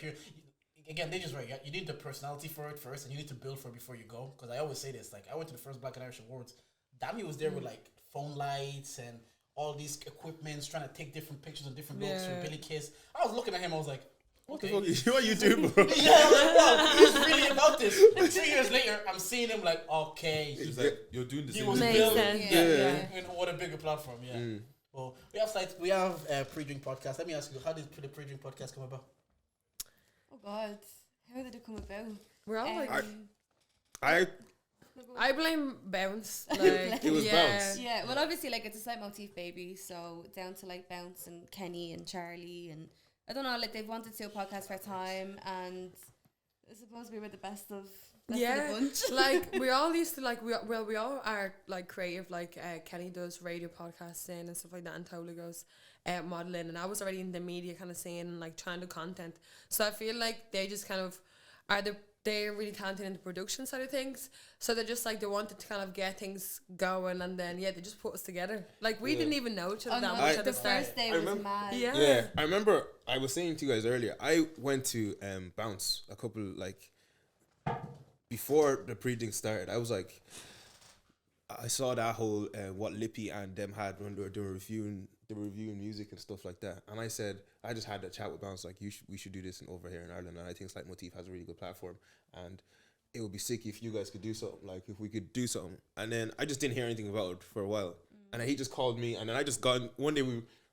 Again, they just right. You need the personality for it first, and you need to build for it before you go. Because I always say this. Like, I went to the first Black and Irish Awards. Dammy was there with like phone lights and all these equipments, trying to take different pictures and different looks Yeah. for Billy Kiss. I was looking at him. I was like, okay. What you do, bro? Yeah, I'm like, wow, he's really about this. And 3 years later, I'm seeing him like, okay, It's like you're doing the he same. was thing. Makes built. sense. Yeah. And what a bigger platform, yeah. Well, we have pre-drink podcast. Let me ask you, how did the pre-drink podcast come about? Oh God, how did it come about? We're all like, I I blame Bounce. Like, It was Bounce. Yeah, well, obviously, like it's a slight Motif baby, so down to like Bounce and Kenny and Charlie, and I don't know, like they've wanted to do a podcast for a time, and I suppose we were the best of the bunch. like we all used to like we all are like creative. Like Kenny does radio podcasting and stuff like that, and Tolu goes modeling, and I was already in the media kind of scene and like trying to content. So I feel like they just kind of they're really talented in the production side of things. So they're just like they wanted to kind of get things going, and then they just put us together. Like we didn't even know each other Oh that no, much the at the start. first day I was remember- mad. Yeah. Yeah, I remember I was saying to you guys earlier, I went to Bounce a couple, like, before the pre-drink started. I was like, I saw that whole, what Lippy and them had when they were reviewing music and stuff like that. And I said, I just had that chat with Bounce, like, we should do this over here in Ireland. And I think like Motif has a really good platform. And it would be sick if you guys could do something, like if we could do something. And then I just didn't hear anything about it for a while. And then he just called me, and then I just got, one day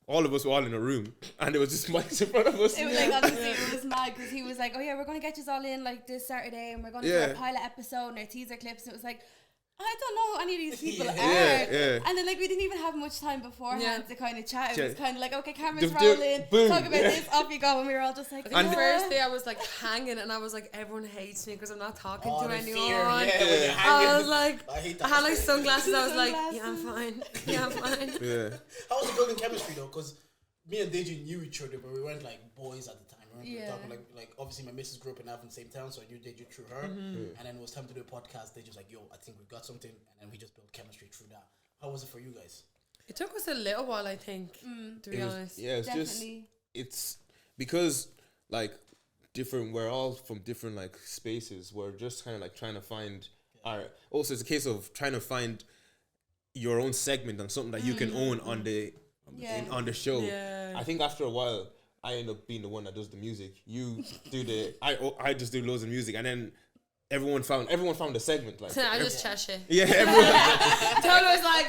all of us were all in a room, and there was just mics in front of us. It was like, honestly, it was mad because he was like, oh yeah, we're going to get you all in like this Saturday, and we're going to do a pilot episode and our teaser clips. And it was like, I don't know who any of these people are. Yeah. And then like we didn't even have much time beforehand to kind of chat. It was kind of like, okay, cameras Just do- rolling, boom. talk about this, off you go. And we were all just like, The first day I was like hanging, and I was like, everyone hates me because I'm not talking to the anyone. fear, when you're I hanging. was like, I hate I that. had like sunglasses. I was like, Sunglasses. yeah, I'm fine. Yeah, I'm fine. Yeah. How was it building chemistry though? Because me and Deji knew each other, but we weren't like boys at the time. We were talking like obviously my missus grew up in the same town, so I knew Deji through her. And then it was time to do a podcast. Deji was like, "Yo, I think we've got something," and then we just built chemistry through that. How was it for you guys? It took us a little while, I think, to be honest. Yeah, it's just, definitely. it's because like we're all from different like spaces. We're just kind of like trying to find also it's a case of trying to find your own segment on something that you can own on the on the show. Yeah. I think after a while I end up being the one that does the music. You do I just do loads of music, and then everyone found a segment. Like I just Cheshire. yeah, everyone. Tolu was like,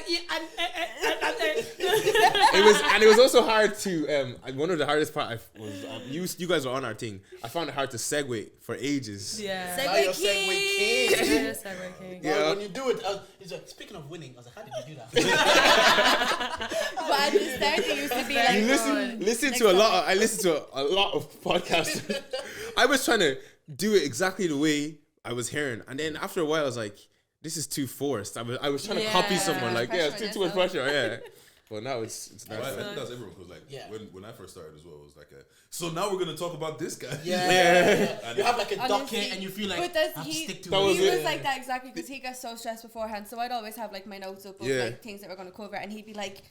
It was also hard to one of the hardest part was you guys were on our thing. I found it hard to segue for ages. yeah. Now you're Segway king. Yeah, Segway king. Yeah. When you do it, it's like, speaking of winning, I was like, how did you do that? But at the start, it used to be like, You listen to a lot. I listened to a lot of podcasts. I was trying to do it exactly the way I was hearing, and then after a while, I was like, "This is too forced." I was trying to copy someone. Like, yeah, it's too much pressure. Yeah, but now it's Well, nice. I think that's everyone because like when I first started as well, it was like so now we're gonna talk about this guy. Yeah. You have like a Honestly, document and you feel like but I have to stick to That it. was he it. was like that exactly because he gets so stressed beforehand. So I'd always have like my notes up of like things that we're going to cover, and he'd be like,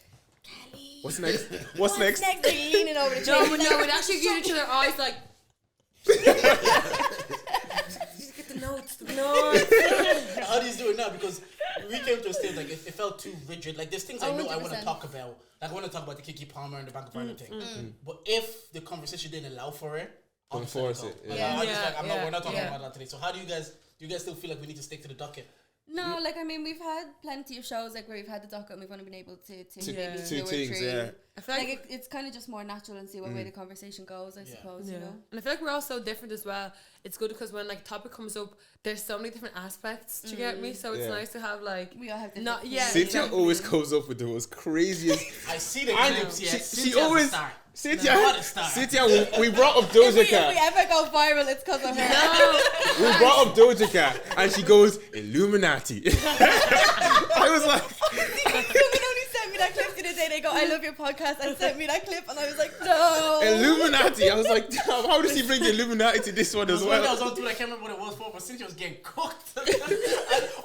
Kelly, What's next? What's next? Like leaning over the No, table. we'd actually give each other eyes like. Get the notes. How do you do it now? Because we came to a stage like it felt too rigid. Like there's things I know I want to 100%. talk about. Like I want to talk about the Kiki Palmer and the Bank of Ireland thing. But if the conversation didn't allow for it, I'll Don't just let force go. it, Like, yeah. I'm just like, Yeah, we're not talking yeah. about that today. So how do you guys still feel like we need to stick to the docket? No, like I mean, we've had plenty of shows like where we've had the docket and we've only been able to maybe two two or things, three. yeah. I feel Like it's kind of just more natural and see what way the conversation goes, I suppose. Yeah. You know. And I feel like we're all so different as well. It's good because when like topic comes up, there's so many different aspects. Do you get me? So it's nice to have like We all have different not things. yeah. Cynthia always comes up with the most craziest. I see the I clips. know. Yeah, She always. Cynthia, What a star. we brought up Doja If we Cat. ever go viral, it's because of her. No. We brought up Doja Cat, and she goes Illuminati. I was like, Someone only sent me that clip the other day. They go, "I love your podcast," and sent me that clip, and I was like, "No." Illuminati. I was like, damn, how does he bring the Illuminati to this one as When I well? was on tour, I can't remember what it was for, but Cynthia was getting cooked. I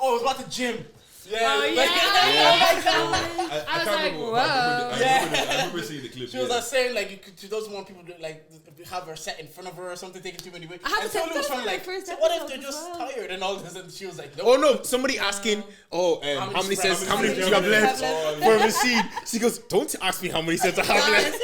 was about to gym. Yeah. Oh like- yeah. Oh my god. I was can't like, remember. whoa. I remember seeing the clip. She was saying like she doesn't want people to like have her set in front of her or something, taking too many ways. I have And to Tolu was tell trying her like, the first so what if episode they're as just well. tired and all this? And she was like, Oh no, somebody asking, how many cents do you have left for a receipt? She goes, don't ask me how many cents I have left.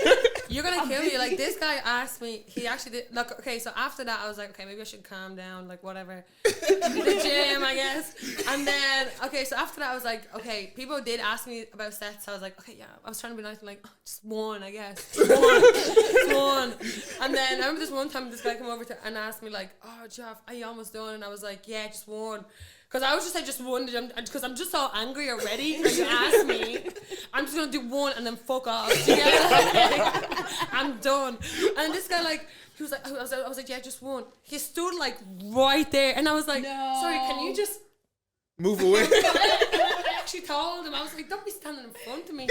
You're gonna kill me. Like this guy asked me. He actually did. Look, okay. So after that, I was like, okay, maybe I should calm down. Like whatever. The gym, I guess. And then okay. So after that, I was like, okay. People did ask me about sets. So I was like, okay, yeah. I was trying to be nice. I'm like, oh, just one, I guess. Just one. And then I remember this one time, this guy came over and asked me like, oh, Jeff, are you almost done? And I was like, yeah, just one. Because I was just like, just one, because I'm just so angry already. Because you asked me, I'm just going to do one and then fuck off. Do you get it? Like, I'm done. And this guy, like, he was like, I was like, yeah, just one. He stood, like, right there. And I was like, No. sorry, can you just... Move away. I actually told him, I was like, don't be standing in front of me.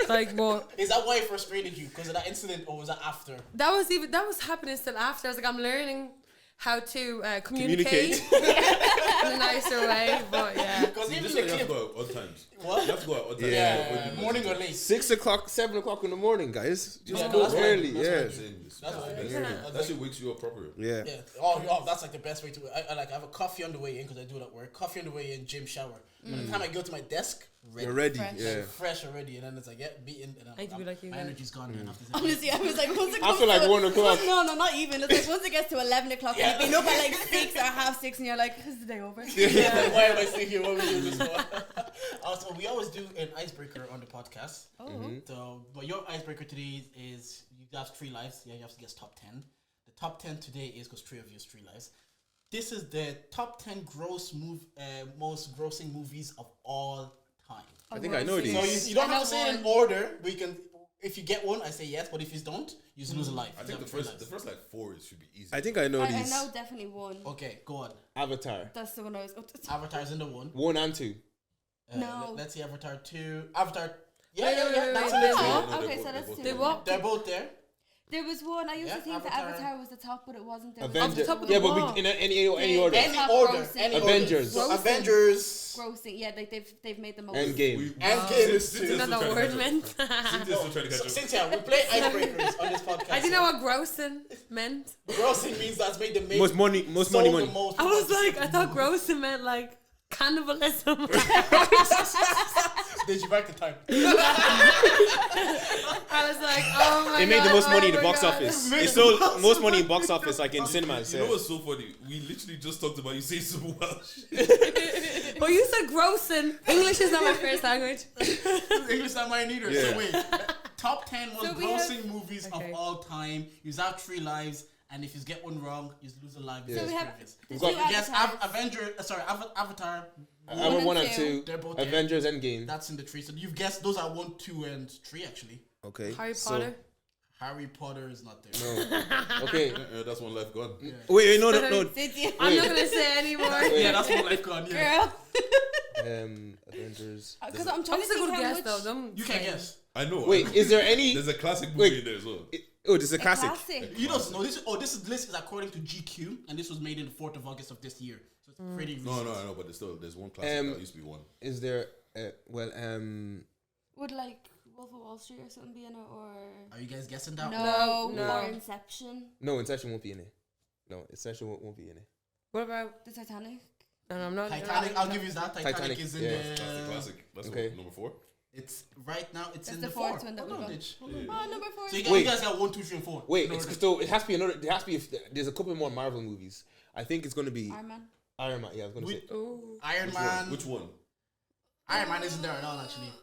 Like, what? is that why it frustrated you? Because of that incident, or was that after? That was happening still after. I was like, I'm learning how to communicate in a nicer way, but yeah. Because You even just the like you have to clip. go out odd times. What? You have to go out odd times. Yeah, morning or late. 6 o'clock, 7 o'clock in the morning, guys. Just Yeah, go that's fine. early. That's Yeah. fine. That's what I mean. That shit wakes you up properly. Yeah. Yeah. Oh, that's like the best way to. I like. I have a coffee on the way in because I do it at work. Coffee on the way in, gym, shower. By the time I go to my desk, ready. You're ready. Fresh. Yeah. Fresh already, and then it's like, yeah, beaten. And I need to be like you my guys. energy's gone. Then after Honestly, I was like, once it I comes feel like to 1 o'clock. No, not even. It's like once it gets to 11 o'clock, and you've been up at like 6 or half 6, and you're like, is the day over? Like, why am I still here? What are we doing this for? Also, we always do an icebreaker on the podcast. Oh. So, but your icebreaker today is you have 3 lives. Yeah, you have to guess top 10. The top 10 today is because 3 of you is 3 lives. This is the top 10 most grossing movies of all time. I think I know these. So you don't have to say it in order. We can, if you get one, I say yes. But if you don't, you just lose a life. I You think have the 3 first lives. like 4 should be easy. I think I know I these. know definitely one. Okay, go on. Avatar. That's the one I was. Avatar's in the 1. 1 and 2. No. Let's see Avatar 2. Avatar. Yeah. wait, That's wait, in wait. there. Oh, they're okay, both- so they're that's both two. They what? They're both there. There was one. I used Yeah, to think that Avatar. Avatar was the top, but it wasn't. There was Off the Avenger. top of the Yeah, wall. but in any order. Yeah. Any Top order. grossing. Any Avengers. order. So Grossing. Avengers. grossing. Yeah, like they've made the most. Endgame. Endgame is Cynthia's 2. Not still the trying to word catch meant. Cynthia's still trying to So, catch up. Cynthia, we play icebreakers on this podcast. I didn't know what grossing meant. Grossing means that's made the Most money. sold the Money. most. I was like, I thought grossing meant like cannibalism. Did you back the time? I was like, oh my god. It made the most money in the oh my box God. office. It sold most money in box office, like in cinemas. You Yeah. know what's so funny? We literally just talked about you saying some Welsh. But you said grossing. English is not my first language. English not mine either. Yeah. So wait, top 10 most So we grossing movies Okay. of all time. You have 3 lives, and if you get one wrong, you lose a life. Yeah. So we have We've the got- two Yes, avatars. Avatar. Avatar 1 and 2, They're both there. Avengers Endgame. That's in the 3. So you've guessed those are 1, 2, and 3 actually. Okay. Harry so- Potter. Harry Potter is not there. No. Okay. That's one life gone. Wait, no. Cynthia. I'm not gonna say anymore. Yeah, that's one life gone. Yeah. Girl. Avengers. Because I'm trying That was to a think good how guess much. though. Don't You say. can't guess. I know. Wait, is there any? There's a classic movie Wait. in there as well. Oh, this is a classic. Classic. You don't know this. This list is according to GQ, and this was made in the 4th of August of this year. So it's pretty recent. No, I know, but there's one classic that used to be one. Is there? Would like Wolf of Wall Street or something be in it, or Are you guys guessing that? no, No. or Inception, No, Inception won't be in it. No, Inception won't be in it. What about? the Titanic? No, I'm not. Titanic. I'll give you that. Titanic is in yeah. the. That's the classic. That's Okay. what, number 4. It's right now. It's That's in the the fourth 4th one that Hold we on, got. bitch. Oh, number 4. So you Wait. guys got 1, 2, 3, and 4. Wait, In order. so it has to be another. There has to be. There's a couple more Marvel movies. I think it's gonna be Iron Man. Iron Man. Yeah, I was gonna say. Ooh. Iron Man. Which one? Iron Man isn't there at all. Actually,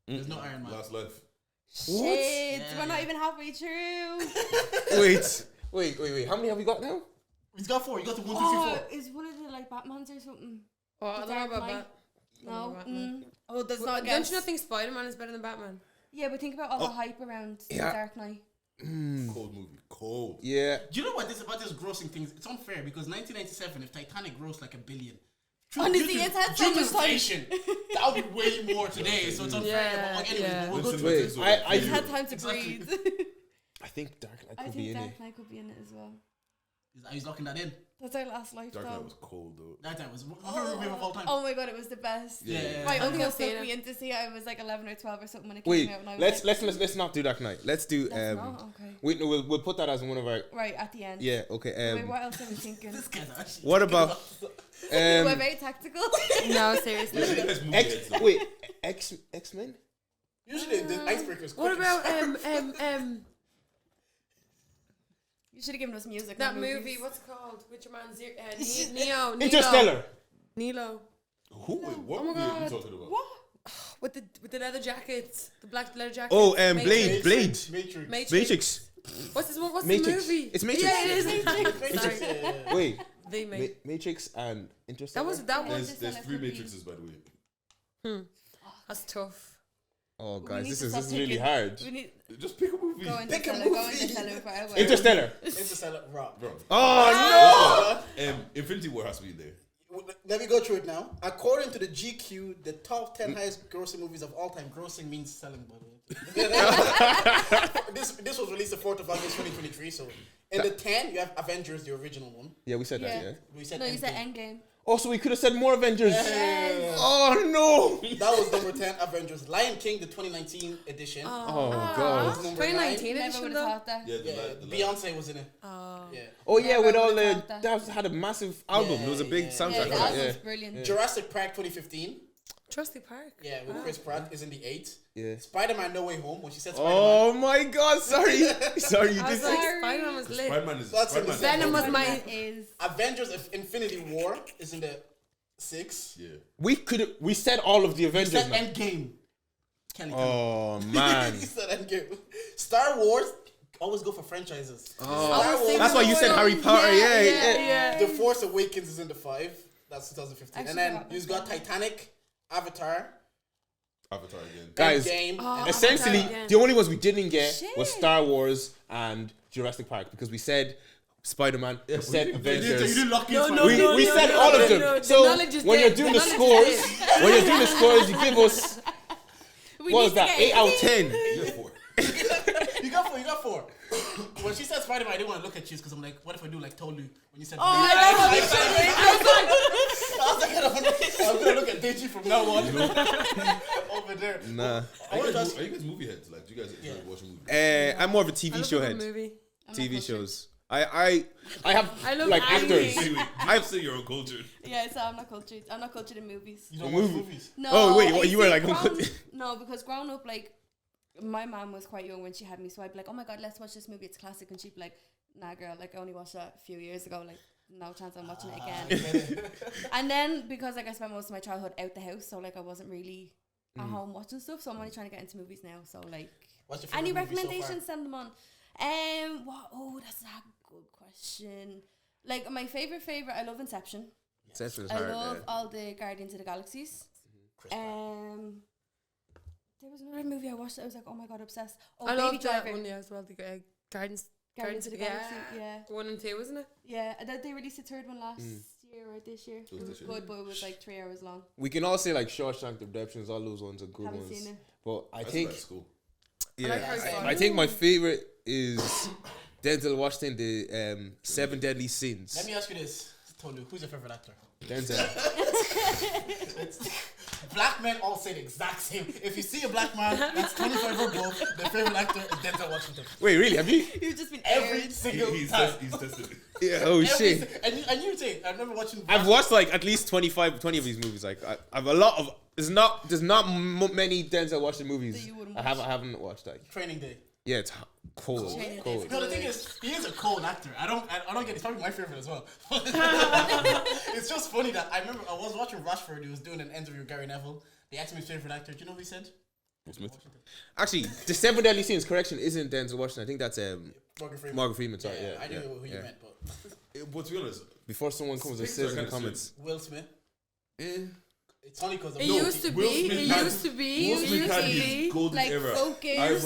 there's no Iron Man. Last Life. What? Shit, Yeah, we're not yeah. even halfway through. Wait. How many have we got now? He's got 4. You got the 1, 2, 3, 4. Oh, is one of the like Batmans or something? Oh, I don't know Dark about Knight. that. No. Batman. Oh, that's Well, not a don't guess. you not think Spider-Man is better than Batman? Yeah, but think about all the hype around The Yeah. Dark Knight. Cold movie. Cold. Yeah. Do you know what this about this grossing things? It's unfair because 1997, if Titanic grossed like $1 billion, Honestly, due to- it's had due so to much time. inflation, that would be way more today. So it's unfair. Yeah, but like, anyways, yeah. but we'll go Listen, to Wait, it. listen, I It's had time to Exactly. breathe. I think Dark Knight I could be think in Dark it. Knight could be in it as well. He's locking that in. That's our last life, Dark Knight though. was cold though. That time was my favorite movie of all time. Oh my god, it was the best. Yeah. My I don't think uncle I've seen took it. me in to see it. I was like 11 or 12 or something when it came Wait, out. And I was let's not do Dark Knight. Let's do Let's not? Okay. Wait, no, we'll put that as one of our. Right, at the end. Yeah. Okay. Wait, what else are we thinking? This guy's actually. What about We're very tactical. No, seriously. Listen, you guys movie heads, though. wait, X Men? Usually the icebreakers. What about You should have given us music. that not movie? movies. What's it called? With your man Neo. Interstellar. Nilo. Who? Wait, what Oh my movie are you God. talking about? What? With the leather jackets, the black leather jackets. Oh, Matrix. Blade. Matrix. Matrix. What's this one? What's Matrix. the movie? It's Matrix. Yeah, it is. Matrix. Sorry. Yeah. Wait, The Matrix. Matrix and Interstellar. That was. There's Interstellar 3 could be- Matrices by the way. That's tough. Oh, We guys, need this to is stop really picking- hard. We need Just pick a movie. go into Pick a Interstellar. Go movie. into Interstellar for a while. Interstellar. Interstellar. Rock. Bro. Oh Infinity War has to be there. Let me go through it now. According to the GQ, the top 10 highest grossing movies of all time. Grossing means selling, by the way. This was released the 4th of August 2023. So in the 10, you have Avengers, the original one. Yeah, we said that. Yeah. We said No, you said Endgame. Endgame. Oh, so we could have said more Avengers. Yes. Oh no. That was number 10, Avengers. Lion King, the 2019 edition. Oh was god. number 2019 Never edition would have though. thought that. Yeah, Yeah, the Beyonce was in it. Oh. Yeah. Oh yeah, Never with all would've the thought that. that had a massive album. There was a big Yeah, soundtrack Yeah, for the that. album's Yeah. brilliant. Jurassic Park 2015. Jurassic Park. Yeah, with Chris Pratt is in the 8th. Yeah. Spider-Man No Way Home, when she said Spider-Man. Oh my god, sorry. Sorry, you I was did like, Sorry. Spider-Man was lit. Spider-Man is. That's in the Spider-Man Venom was That my. is. Avengers of Infinity War is in the 6th. Yeah. we said all of the He Avengers. said man. Endgame. Kelly. Oh man. He said Endgame. Star Wars, always go for franchises. Oh. Star Wars, That's why you said Harry Potter. Yeah. The Force Awakens is in the 5. That's 2015. Actually, and then that you've was got better. Titanic, Avatar, Avatar again. Guys, Endgame, and Essentially, Avatar. the only ones we didn't get was Shit. Star Wars and Jurassic Park because we said Spider-Man, we said You Avengers. didn't lock in No, for no, it. We said all of them. no, the So knowledge is when there. you're doing The the knowledge is scores, when you're doing the scores, you give us We what need was to that? get 8 out of 10. You got 4. You got 4. When she said Spider-Man, I didn't want to look at you because I'm like, what if I do like Tolu? When you said, Oh, I I'm gonna look at Deji from now on. Over there. Nah. I want to ask Are you guys movie heads? Like, do you guys enjoy watching movies? I'm more of a I TV love show a head. movie. TV shows. I have I love like anime. actors. Wait, I say you're uncultured. Yeah, so I'm not cultured. I'm not cultured in movies. You don't watch movies. No. Oh, wait, what, I you were see like, no, because growing up, like, my mom was quite young when she had me, so I'd be like, oh my god, let's watch this movie, it's classic, and she'd be like, nah, girl, like, I only watched that a few years ago, like, no chance I'm watching it again. And then, because, like, I spent most of my childhood out the house, so, like, I wasn't really at home watching stuff, so I'm only trying to get into movies now, so, like, What's your favorite any movie so recommendations, send them on. That's a good question. Like, my favorite, I love Inception. Inception is I hard. love Yeah. all the Guardians of the Galaxies. Chris Pratt. There was another movie I watched that I was like, oh my god, obsessed. Oh, I Baby love that Driver. one, yeah, as well. The Guardians Guardians of the Galaxy. Yeah. 1 and 2, wasn't it? Yeah. They released a third one last year or this year. It was this year. good, but it was like 3 hours long. We can all say like Shawshank Redemption, all those ones are good Haven't ones. seen it. But I That's think like school. yeah, like Harry Potter. I think my favorite is Denzel Washington, the 7 Deadly Sins. Let me ask you this, Tolu. Who's your favorite actor? Denzel. Black men all say the exact same. If you see a black man that's 25 or above, their favorite actor is Denzel Washington. Wait, really? Have you? You've just been Every aired. single He's time. tested it. Yeah. Oh Every shit. And you take. I remember watching. I've watched like at least 20 of these movies. Like I've a lot of. There's not many Denzel Washington movies That you wouldn't I haven't watched. Like Training Day. yeah, it's cold. Cold. No, the thing is, he is a cold actor. I don't get. It's probably my favorite as well. It's just funny that I remember I was watching Rashford. He was doing an interview with Gary Neville. They asked him his favorite actor. Do you know what he said? Will Smith. Actually, the 7 Deadly Sins, correction, isn't Denzel Washington. I think that's Morgan Freeman. Morgan Freeman. Sorry, yeah. I knew who you meant, but But to be honest, Before someone comes and says in the comments, Will Smith. eh, It's funny because It used to Will be. Smith It had- used to be. Will It Smith used had to his be. golden Like era. Focus.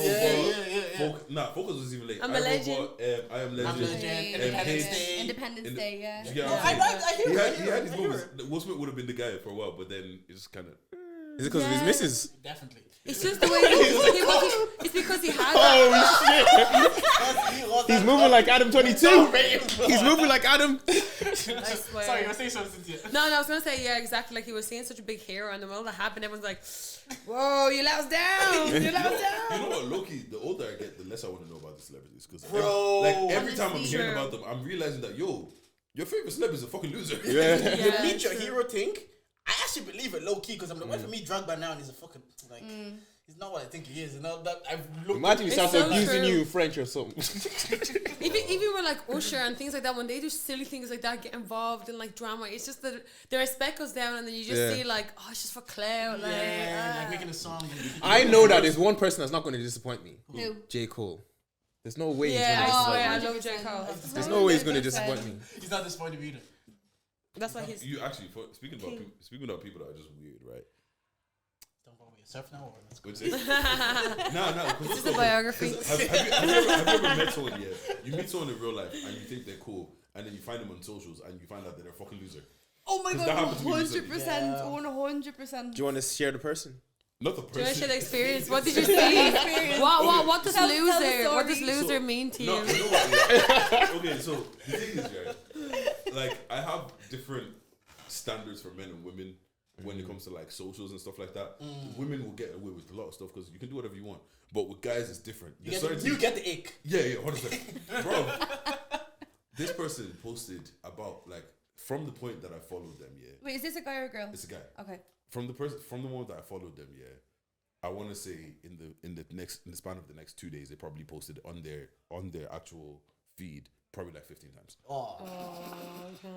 Yeah. Nah, Focus was even late. I'm a Legend. I Am Legend. I'm Legend. Independence Hate. Day. Independence Day, yeah. You get Yeah, what I'm saying? I hear it. He had his I hear moments. it. Will Smith would have been the guy for a while, but then it just kind of. is it because of his Yeah. misses? Definitely. It's just the way it's because he had that. Oh shit! He's moving like Adam 22. He's moving like Adam. I swear. Sorry, you're saying something, Cynthia. No, I was gonna say yeah, exactly. Like he was seeing such a big hero, and the moment that happened, everyone's like, "Whoa, you let us down! You let us down!" You know what, Loki? The older I get, the less I want to know about the celebrities. Because Bro, every time I'm honestly. hearing True. about them, I'm realizing that your favorite celeb is a fucking loser. Yeah. The Yeah, meet your true. hero thing, I actually believe it low key because I'm like, wait for me, Drogba now, and he's a fucking like, he's not what I think he is. You know that I've looked. Imagine he It's starts so abusing true. you in French or something. Even with like Usher and things like that, when they do silly things like that, get involved in like drama, it's just that the respect goes down, and then you just Yeah. see like, oh, it's just for clout. Like, like making a song. I know that there's one person that's not going to disappoint me. Who? J. Cole. There's no way yeah, he's I going swear, to I disappoint me. love J. Cole. There's no way he's going to disappoint me. He's not disappointed either. That's why he's. You actually speaking about people that are just weird, right? Don't go with yourself now. Or let's go. Would say, no. This is a biography. Have you ever met someone? Yeah, you meet someone in real life and you think they're cool, and then you find them on socials and you find out that they're a fucking loser. Oh my 'Cause that god, happened to me recently. 100%, Yeah. 100%. Do you want to share the person? Not the Do you want to person. share the experience? What did you see? What does Tell the loser? What does story. loser mean to you? No, you know what? Yeah. Okay, so the thing is, right? Like I have different standards for men and women when it comes to like socials and stuff like that. Women will get away with a lot of stuff because you can do whatever you want, but with guys it's different. You get the ick. Yeah, 100%. Bro, this person posted about like from the point that I followed them. Yeah, Wait, is this a guy or a girl? it's a guy. Okay. From the moment that I followed them, yeah, I want to say in the span of the next 2 days, they probably posted on their actual feed probably like 15 times. Oh,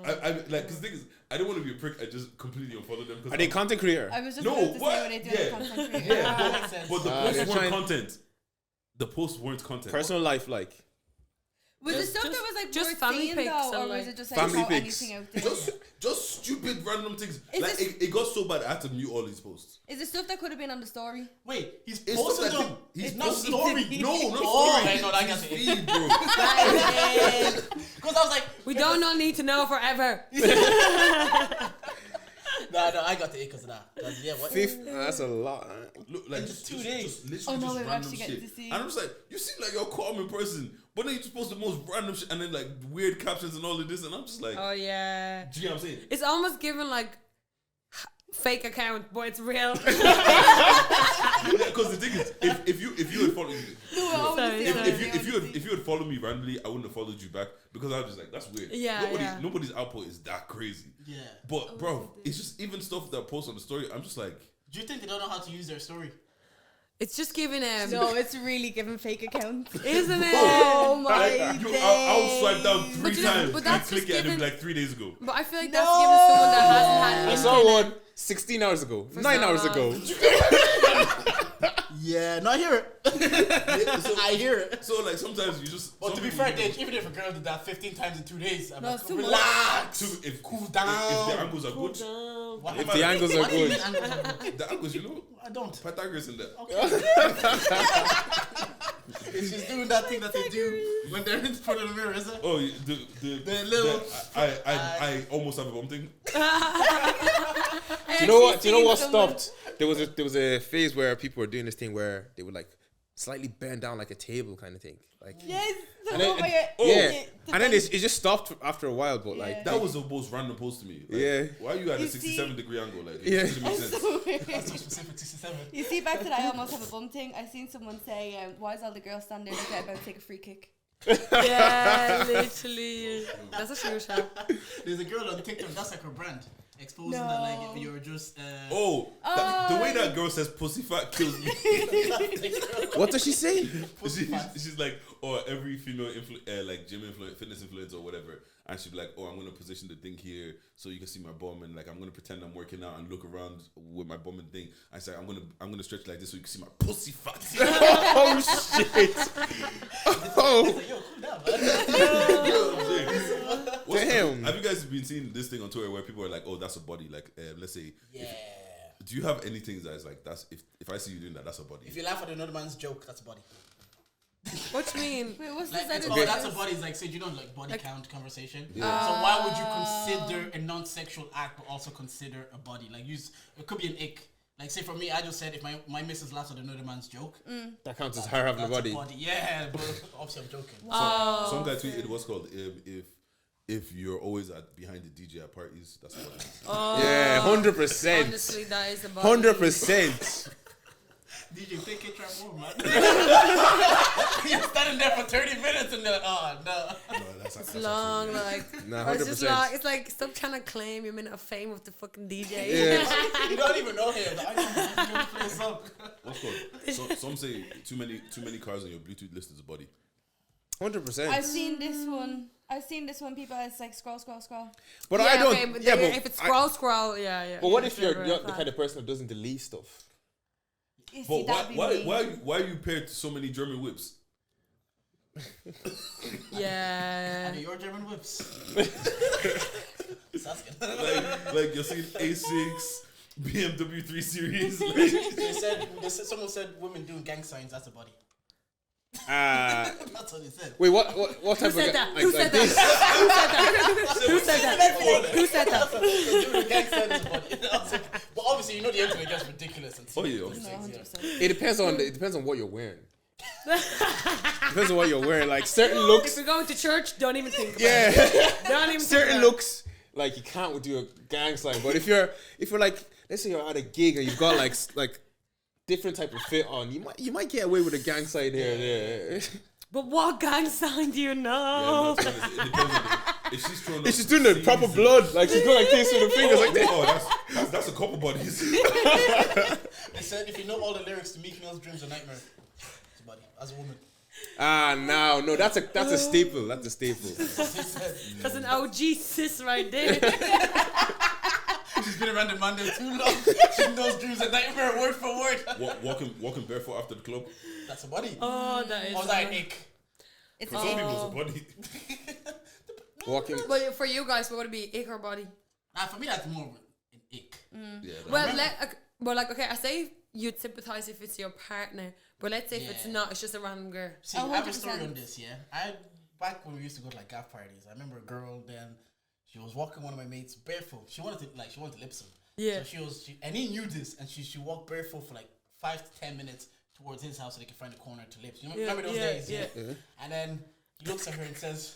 I like because the thing is, I don't want to be a prick. I just completely unfollowed them. Are they content creator? I was just No, about to what? say what they do Yeah. on content creator. Yeah, that makes sense. but the they're posts weren't trying- content. The posts weren't content. Personal life, like. Was it Just- stuff that was like just worth family seeing pics though, and, or was like, it just like family how pics. anything out there? Just stupid random things. Is Like this- it got so bad I had to mute all these posts. Is it stuff that could have been on the story? wait, he's It's posted stuff that them. he's It's not posted- story. No, not Oh, story. I know, I It's got his it. feed, bro. Because I was like, We don't all need to know forever. no, I got the ick because of that. 'Cause, yeah, what? That's a lot. Look, like In just 2 just- days. just literally Oh, no, just we're random actually getting shit. to see. And I'm just like, you seem like you're a common person, but then you just post the most random shit and then like weird captions and all of this, and I'm just like, Oh yeah. do you know what I'm saying? It's almost given like fake account, but it's real. Because the thing is, if you had followed me, Sorry. if you had followed me randomly, I wouldn't have followed you back because I was just like, that's weird. Yeah, Nobody's output is that crazy. Yeah. But bro, it's just even stuff that I post on the story. I'm just like, do you think they don't know how to use their story? It's just giving No, it's really giving fake accounts. isn't it? Oh my I'll swipe down 3 But you know, times but and that's click just it and it'll be giving- like 3 days ago. But I feel like that's giving someone that hasn't had I an saw internet. one 16 hours ago, For 9 so hours long. ago. Yeah, no, I hear it. I hear it. So like sometimes you just. But to some be people fair, you Dave, even if a girl did that 15 times in 2 days, I'm No, like, it's too much. relax. cool down. If the angles are good, What If am the I- angles are what do you good. mean angles are good? the angles, you know, I don't. Pythagoras in there. It's just doing that thing that they do when they're in front of the mirror, is it? Oh, The little- I almost have a bum thing. Do you know what? Do you know what stopped? There was a phase where people were doing this thing where they would like slightly bend down like a table kind of thing, like Yes. And then- and then it just stopped after a while. But like That was the most random post to me. Like, Yeah. Why are you at a You 67-degree angle? Like, it Yeah. doesn't make sense. That's so specific, 67. You see, back to that I almost have a bum thing. I seen someone say, why is all the girls standing there looking about to take a free kick? Yeah, literally. That's a sure shot. There's a girl on TikTok, that's like her brand. Exposing that like you're just Oh, the way that girl says pussy fat kills me. what does she say? She's like, oh, every female like gym fitness influencer or whatever, and she'd be like, oh, I'm gonna position the thing here so you can see my bum, and like I'm gonna pretend I'm working out and look around with my bum and thing. I say I'm gonna stretch like this so you can see my pussy fat. Oh shit! Oh yo, cool down, man. You know what I'm saying? damn! Have you guys been seeing this thing on Twitter where people are like, oh, that's a body? Like, let's say, Yeah. do you have anything that is like, that's if I see you doing that, that's a body? If you laugh at another man's joke, that's a body. What you mean? Wait, what's Like, this it's, other oh, that's a body. It's like, say, you know, like body count conversation. So why would you consider a non-sexual act but also consider a body? Like, it could be an ick. Like, say for me, I just said if my missus laughs at another man's joke, That counts as her having a that's body. Yeah, but obviously I'm joking. Some guy tweeted what's called if you're always behind the DJ at parties, that's what it is. Yeah, 100%. Honestly, that is a body. 100%. DJ, take it, try more, man. You're standing there for 30 minutes and they're like, oh, no. It's long, like. Nah, Or it's just 100%. like, it's like, stop trying to claim your minute of fame with the fucking DJ. Yeah. You don't even know him. I don't even play a song. What's called? Some say too many cars on your Bluetooth list is a body. 100%. I've seen this one. People, it's like scroll. But Yeah, I don't. okay, but yeah, then but if it's I- scroll, yeah. But what if you're Right, the fine. kind of person that doesn't delete stuff? You see, But that'd be me. why are you paired to so many German whips? Yeah. And your German whips. Saskin. like you're seeing A6, BMW 3 Series. Like, They said, someone said women doing gang signs, that's a body. That's what they said. Wait, what type Who said of that? like, Who like said this? that? Who said that? Who said that? Doing a gang sign is a body. I was like, but obviously, you know the internet gets ridiculous. And Oh, yeah, things, obviously. No, yeah. 100%. It depends on what you're wearing. Depends on what you're wearing. Like certain If looks, you're going to church, don't even think about yeah. it. Don't even Certain think about looks, like you can't do a gang sign. But if you're like, let's say you're at a gig and you've got like different type of fit on, you might get away with a gang sign here and there. it. But what gang sign do you know? Yeah, it depends on if she's throwing If she's doing the proper blood, like she's going like this with her fingers like this. Oh, that's a couple bodies. They said if you know all the lyrics to Meek Mill's Dreams a Nightmare, it's a body. As a woman. No, that's a staple. That's a staple. They said, That's an OG sis right there. she's been around the man there too long. She knows Dreams a Nightmare word for word. Walking barefoot after the club. That's a body. Oh, that is. Or was that an ick? It's For some people, it's a body. Walking. But for you guys, what would it be? Ick or body? Nah, for me, that's more an ick. Yeah, Well, okay, I say you'd sympathize if it's your partner, but let's say if it's Yeah. not, it's just a random girl. See, I have a story 100%. on this, yeah. Back when we used to go to like gaff parties, I remember a girl then, she was walking one of my mates barefoot. She wanted to lip sync. Yeah. So and he knew this, and she walked barefoot for like 5 to 10 minutes towards his house so they could find a corner to lips. You know, remember those days? Yeah. And then he looks at her and says,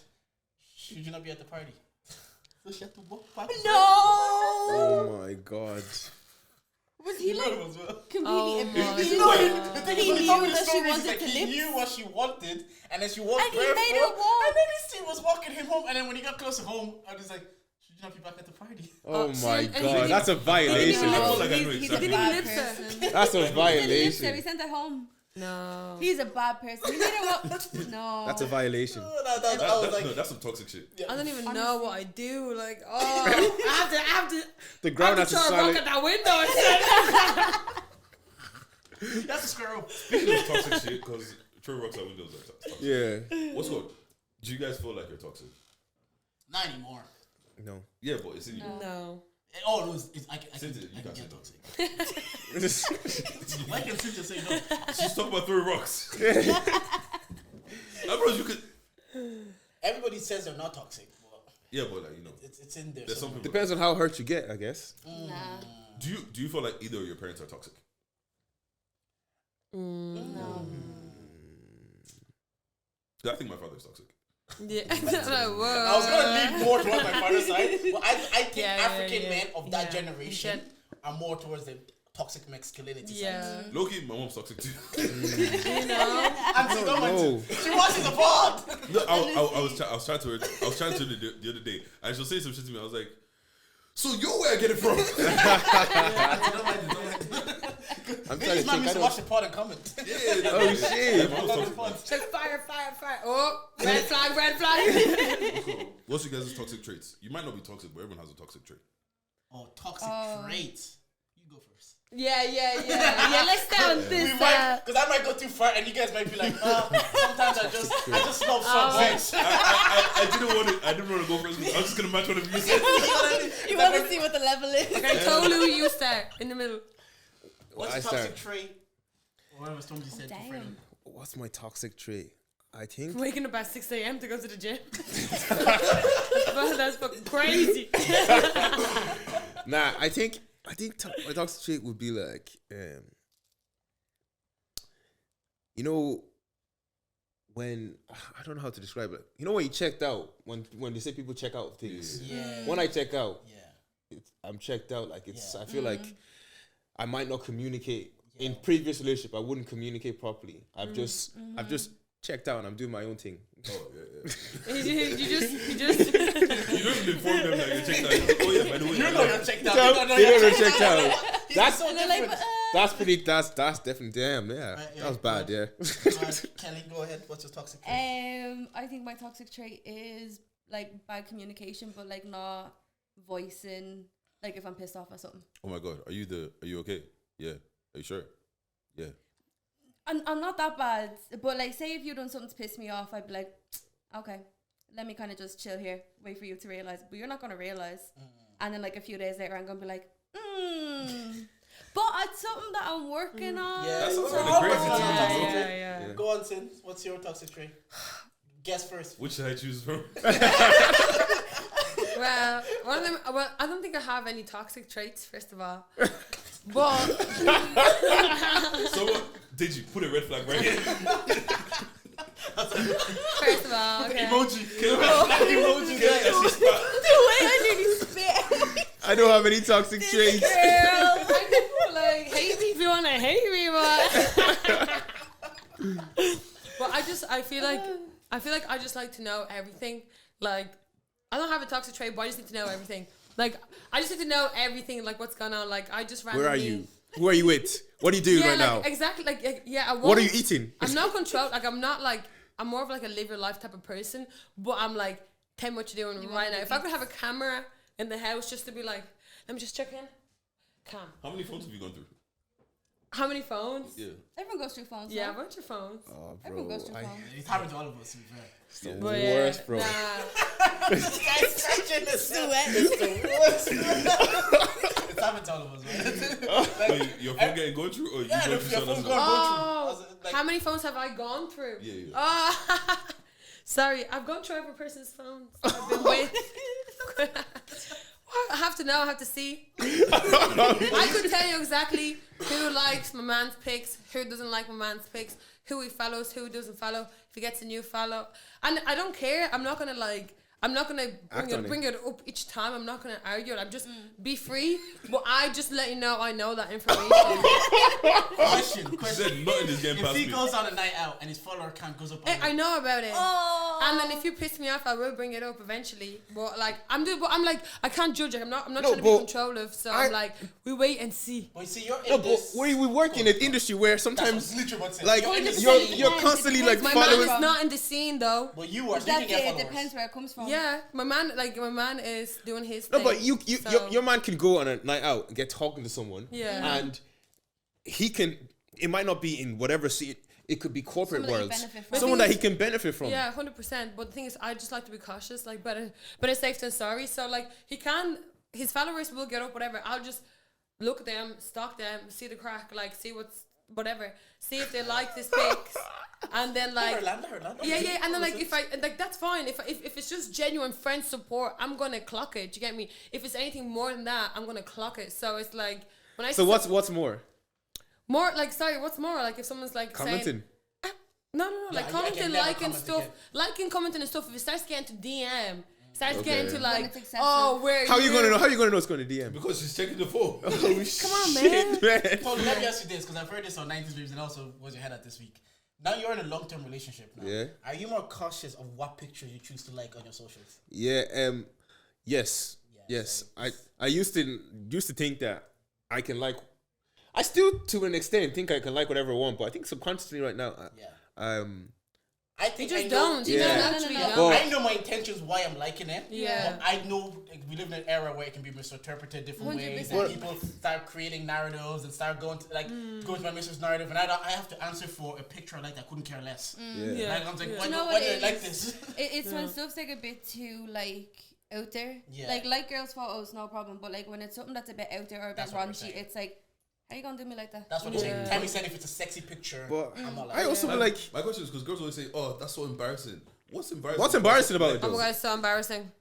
"Should you not be at the party?" So she had to walk back. No! Oh my god. Was he like as well. completely abused? The thing is, He when he told me knew the that she story, he's wanted like, to he live. knew what she wanted, and then she walked And he barefoot, made her walk. and then he was walking him home, and then when he got close to home, I was like, should you not be back at the party? Oh see, my and he god, didn't that's a even- violation. I No, feel like I know He's exactly. a Didn't bad even live there. person. That's a He didn't live there. We violation. sent her home. No. He's a bad person. He made her walk. No. That's a violation. I was like, No, that's some toxic shit. I don't even Honestly. know what I do. Like, oh, I have to The ground has to try to walk silent. at that window instead. that's a squirrel. Speaking of toxic shit, because throwing rocks out windows are toxic. Yeah. What's good? Do you guys feel like you're toxic? Not anymore. No. Yeah, but it's in you. No. Oh, no, I can Cynthia, you I can can't get say toxic. Why can Cynthia say no? She's talking about throwing rocks. I bro, you could. Everybody says they're not toxic, but Yeah, but like it's in there. there's some somewhere. people. Depends on how hurt you get, I guess. Nah. Do you feel like either of your parents are toxic? No. I think my father's toxic. Yeah. Like, whoa. I was gonna lean more towards my father's side, but I think Yeah, African yeah. men of that Yeah. generation are more towards the toxic masculinity side. Yeah. Low-key, my mom's toxic too. You know? And she don't No. want to. She watches the pod. No, I was chatting to her. I was chatting to her the other day, and she'll say some shit to me. I was like, "So you're where I get it from?" I'm This man I used to watch the pod and comment. Yeah. Oh, shit. My mom's toxic. Say fire, fire, fire. Oh, red flag, red flag. What's your guys' toxic traits? You might not be toxic, but everyone has a toxic trait. Oh, toxic traits. You go first. Yeah. Let's stay on this. Because I might go too far, and you guys might be like, sometimes I just love some things. I didn't want to go first. I was just gonna match one of you said. You want to see what the level is? Okay, Tolu, you start in the middle. What's I a toxic start. trait? Or whatever somebody said to Damn. friend. What's my toxic trait? I think. Waking up at 6 a.m. to go to the gym. That's fucking crazy. Nah, I think my toxic trait would be like, you know, when I don't know how to describe it. You know when you checked out, when they say people check out things. Yeah. When I check out, Yeah. I'm checked out. Like it's, Yeah. I feel like I might not communicate. In previous relationship, I wouldn't communicate properly. I've just checked out and I'm doing my own thing. Oh yeah. You just. You don't inform them that you checked out. Oh yeah, by the way. You know you're checked out. You don't know you're checked out. That's so And they're like, different. That's definitely damn. Yeah, Right, yeah, that was bad. Yeah. Kelly, go ahead. What's your toxic trait? I think my toxic trait is like bad communication, but like not voicing like if I'm pissed off or something. Oh my god, are you okay? Yeah. Are you sure? Yeah. I'm not that bad, but like say if you done something to piss me off, I'd be like, okay, let me kind of just chill here, wait for you to realize. But you're not gonna realize, and then like a few days later, I'm gonna be like, but it's something that I'm working on. Yeah, That sounds so kinda all crazy of us to have me, toxic though. trait. Yeah. Go on, Sin. What's your toxic trait? Guess first. Which should I choose from? Well, one of them. Well, I don't think I have any toxic traits. First of all, but So what? Did you put a red flag right here? first of all, okay. Emoji. Emoji. Get that shit spot. Wait, I nearly spit. I don't have any toxic traits. Girl, I know, like hate me if you wanna hate me, but I feel like I just like to know everything. Like I don't have a toxic trait, but I just need to know everything. Like I just need to know everything, like what's going on. Like I just randomly. Where are you? Who are you with? What are you doing Yeah, right like, now? exactly. Like yeah, I won't, What are you eating? I'm not controlled. Like I'm not like I'm more of like a live your life type of person. But I'm like, tell me what you're doing right now. If I could have a camera in the house just to be like, let me just check in. Cam. How many phones have you gone through? How many phones? Yeah. Everyone goes through phones. Yeah, a no? bunch of phones. Oh, Everyone goes through phones. It's happened to all of us, to be fair. It's the But worst, bro. Nah. Guys, scratching the sweat. It's happened to all of us, man. Wait, your phone getting going through, or you Yeah, going if through your someone phone's else? going Oh, through. Like, how many phones have I gone through? Yeah. Oh, sorry, I've gone through every person's phones I've been with. I have to know, I have to see. I could tell you exactly who likes my man's pics, who doesn't like my man's pics, who he follows, who doesn't follow, if he gets a new follow. And I don't care. I'm not gonna like, I'm not gonna bring it up each time. I'm not gonna argue it. I'm just be free. But I just let you know I know that information. Question. Said nothing is getting If past he me. goes on a night out and his follower count goes up, I know about it. Oh. And then if you piss me off, I will bring it up eventually. But like I'm like I can't judge it. I'm not trying to be controlling. So I'm like we wait and see. But you see, you're in No, but this. we work in an industry where sometimes Literally what's it. like You're in this you're scene. you're constantly like My man following. is not in the scene though. But you are. That's You get it. followers. Depends where it comes from. Yeah, my man is doing his No, thing. but So- your man can go on a night out and get talking to someone. Yeah. And he can. It might not be in whatever scene. It could be corporate Someone that he worlds. benefit from. Someone that he can benefit from. Yeah, 100%. But the thing is, I just like to be cautious. Like, better safe than sorry. So, like, his followers will get up, whatever. I'll just look at them, stalk them, see the crack, like, see whatever. See if they like this pics. And then, like, yeah. And then, like, that's fine. If it's just genuine friend support, I'm going to clock it. Do you get me? If it's anything more than that, I'm going to clock it. So, it's like, when I So what's more? More, like, sorry, what's more? Like, if someone's, like, Commenting. saying... No, Yeah, like I commenting, can never liking comment stuff, again. liking, commenting and stuff. If it starts getting to DM, starts Okay. getting to When like, it's excessive. oh, where How you gonna know? How you gonna know it's going to DM? Because she's checking the phone. Oh, Come on, shit, man. Tolu, let me ask you this, because I've heard this on 90s Dreams and also was your head at this week. Now you're in a long-term relationship now. Yeah. Are you more cautious of what pictures you choose to like on your socials? Yeah. Yes. Yes. I used to think that I can like. I still, to an extent, think I can like whatever I want, but I think subconsciously right now, I think you just I know, don't. You Yeah. don't No, no, actually no, no. don't. But- I know my intentions, why I'm liking it. Yeah. But I know we live in an era where it can be misinterpreted different ways, 100%. and people start creating narratives and start going to go to my missus narrative, and I have to answer for a picture I like that couldn't care less. Yeah. Like, I'm like, Yeah. why, You know why what do I it like is? this? It's when stuff's like a bit too like out there. Yeah. Like girls' photos, no problem. But like when it's something that's a bit out there or a bit That's what we're raunchy, saying. it's like, how you gonna do me like that? That's what I'm saying. Tammy said if it's a sexy picture, But I'm not like I also feel like My question is because girls always say, "Oh, that's so embarrassing." What's embarrassing? what's embarrassing about it Oh my though? god, it's so embarrassing.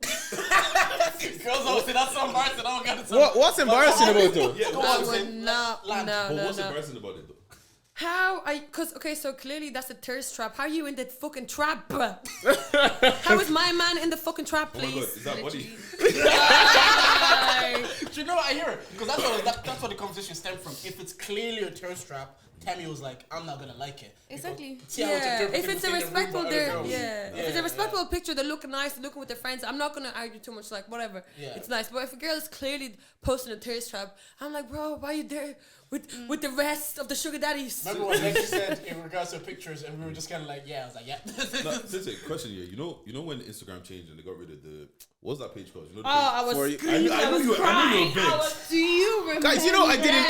girls always say that's so embarrassing. I don't get it. What's embarrassing about it though? Yeah, Go I on, say, would not. land. No, but no, what's no. embarrassing about it though? So clearly that's a thirst trap. How are you in the fucking trap? How is my man in the fucking trap, Oh my god, please? is that body? Do you know what I hear? Because that's what the conversation stemmed from. If it's clearly a thirst trap, Tammy was like, I'm not gonna like it. Because Exactly. see how it's Yeah, interpreted if it's a within the room respectful, by other girls. if it's a respectful picture, they're looking nice, they're looking with their friends. I'm not gonna argue too much, like whatever. Yeah. It's nice. But if a girl is clearly posting a thirst trap, I'm like, bro, why are you there with the rest of the sugar daddies? Remember what Becky said in regards to pictures, and we were just kind of like, yeah. I was like, yeah. No, Sintia, question here. You know when Instagram changed and they got rid of the what's that page called? You know the Oh, page? I was For you- screaming. I knew you were vexed. Do you remember? Guys, you know I didn't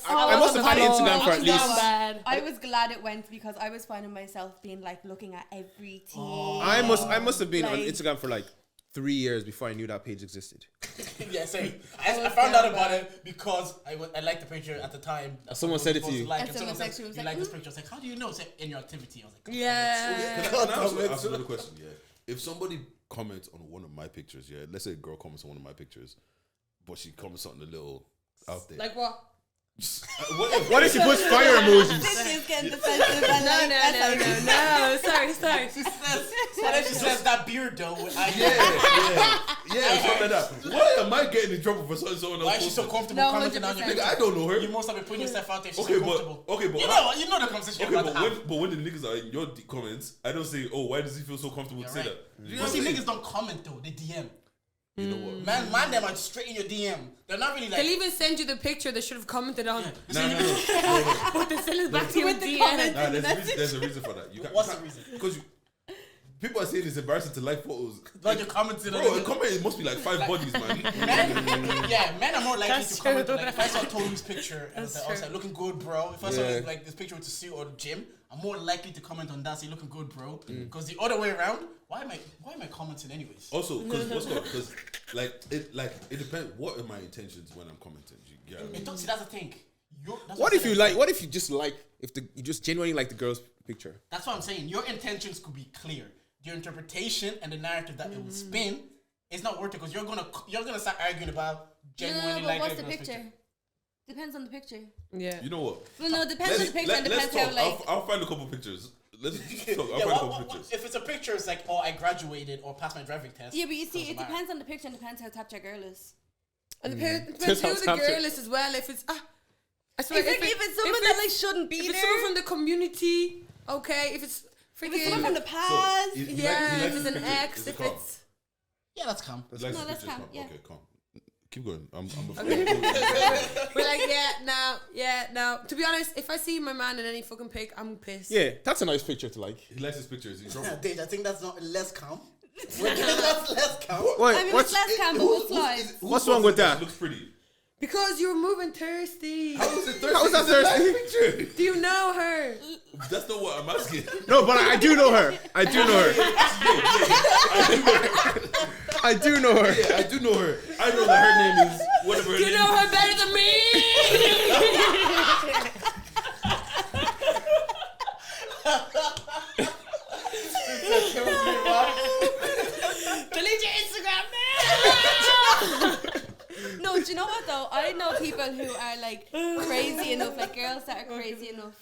I must have had Instagram for at least. bad. I was glad it went because I was finding myself being like looking at every team. I must have been on Like- Instagram for like 3 years before I knew that page existed. Yeah, same. I found out about it because I liked the picture at the time. That's Someone what said I it to was you. supposed And and someone someone said- said, was you like, like this picture. I was like, how do you know? It's like in your activity. I was like, Yeah. Can I ask another question? Yeah. If somebody comments on one of my pictures, yeah, let's say a girl comments on one of my pictures, but she comments something a little out there. Like what? What if she puts fire emojis? She's getting defensive. And like, that's No. Sorry. She says, what if she says that beard though? Yeah, something like that. Why am I getting in trouble for something someone else? Why is she so posted? comfortable No, commenting on your 100%. Nigga, picture? I don't know her. You must have been putting yourself out there. She's Okay, so but comfortable. okay, you know the conversation. Okay, you're about to have. but when the niggas are in your comments, I don't say, "Oh, why does he feel so comfortable to say right. that?" You know But what see, I'm saying? niggas don't comment though. They DM. You know what? Man, them are straight in your DM. They're not really like. They'll even send you the picture they should have commented on. No. But they send it back to you with the comment. Nah, there's a reason for that. You What's the reason? Because people are saying it's embarrassing to like photos. Like you commented on Bro, a it. comment it must be like 5 bodies, man. Men are more likely That's to comment. true. Like if I saw Tolu's picture and That's I was like, looking good, bro. If I saw Yeah. like this picture with the suit or the gym, I'm more likely to comment on that. Say, looking good, bro. Because the other way around, why am I commenting anyways? Also, because it depends. What are my intentions when I'm commenting? You get what I mean? Don't see that's the thing. That's What I'm if you saying. like? What if you just like? You just genuinely like the girl's picture? That's what I'm saying. Your intentions could be clear. Your interpretation and the narrative that it will spin is not worth it because you're gonna start arguing about genuinely but like what's the the girl's picture? Depends on the picture. Yeah. You know what? Well, no, it depends on the picture and let's depends how talk. like. I'll find a couple pictures. let's talk. I'll Yeah, find a couple pictures. if it's a picture, it's like, oh, I graduated or passed my driving test. Yeah, but you see, Doesn't it matter. depends on the picture and depends how tapped your girl is. And depends Just who how the tapped girl it- is as well. If it's I swear, Exactly, if it's someone that like shouldn't be if there. it's someone from the community, okay. If it's If it's someone freaking from the past. he yeah, likes if it's this an picture. ex, Is it if calm? it's Yeah, that's calm. He likes No, this that's picture, calm, calm. yeah. Okay, calm. Keep going. I'm we're like yeah no. To be honest, if I see my man in any fucking pic, I'm pissed. Yeah, that's a nice picture to like. He likes his pictures. He's in Yeah, trouble. Dave, I think that's not less calm. That's less calm. Wait, I mean, what's it's less calm, but what's like? what's wrong with that? Looks pretty. Because you're moving thirsty. How is it thirsty? How is that It's a nice thirsty? picture. Do you know her? That's not what I'm asking. No, but I do know her. I do know her. I do know her. Yeah, I do know her. I know that her name is whatever her Do you name know is. her better than me? Delete your Instagram now. No, do you know what though? I know people who are like crazy enough, like girls that are crazy enough.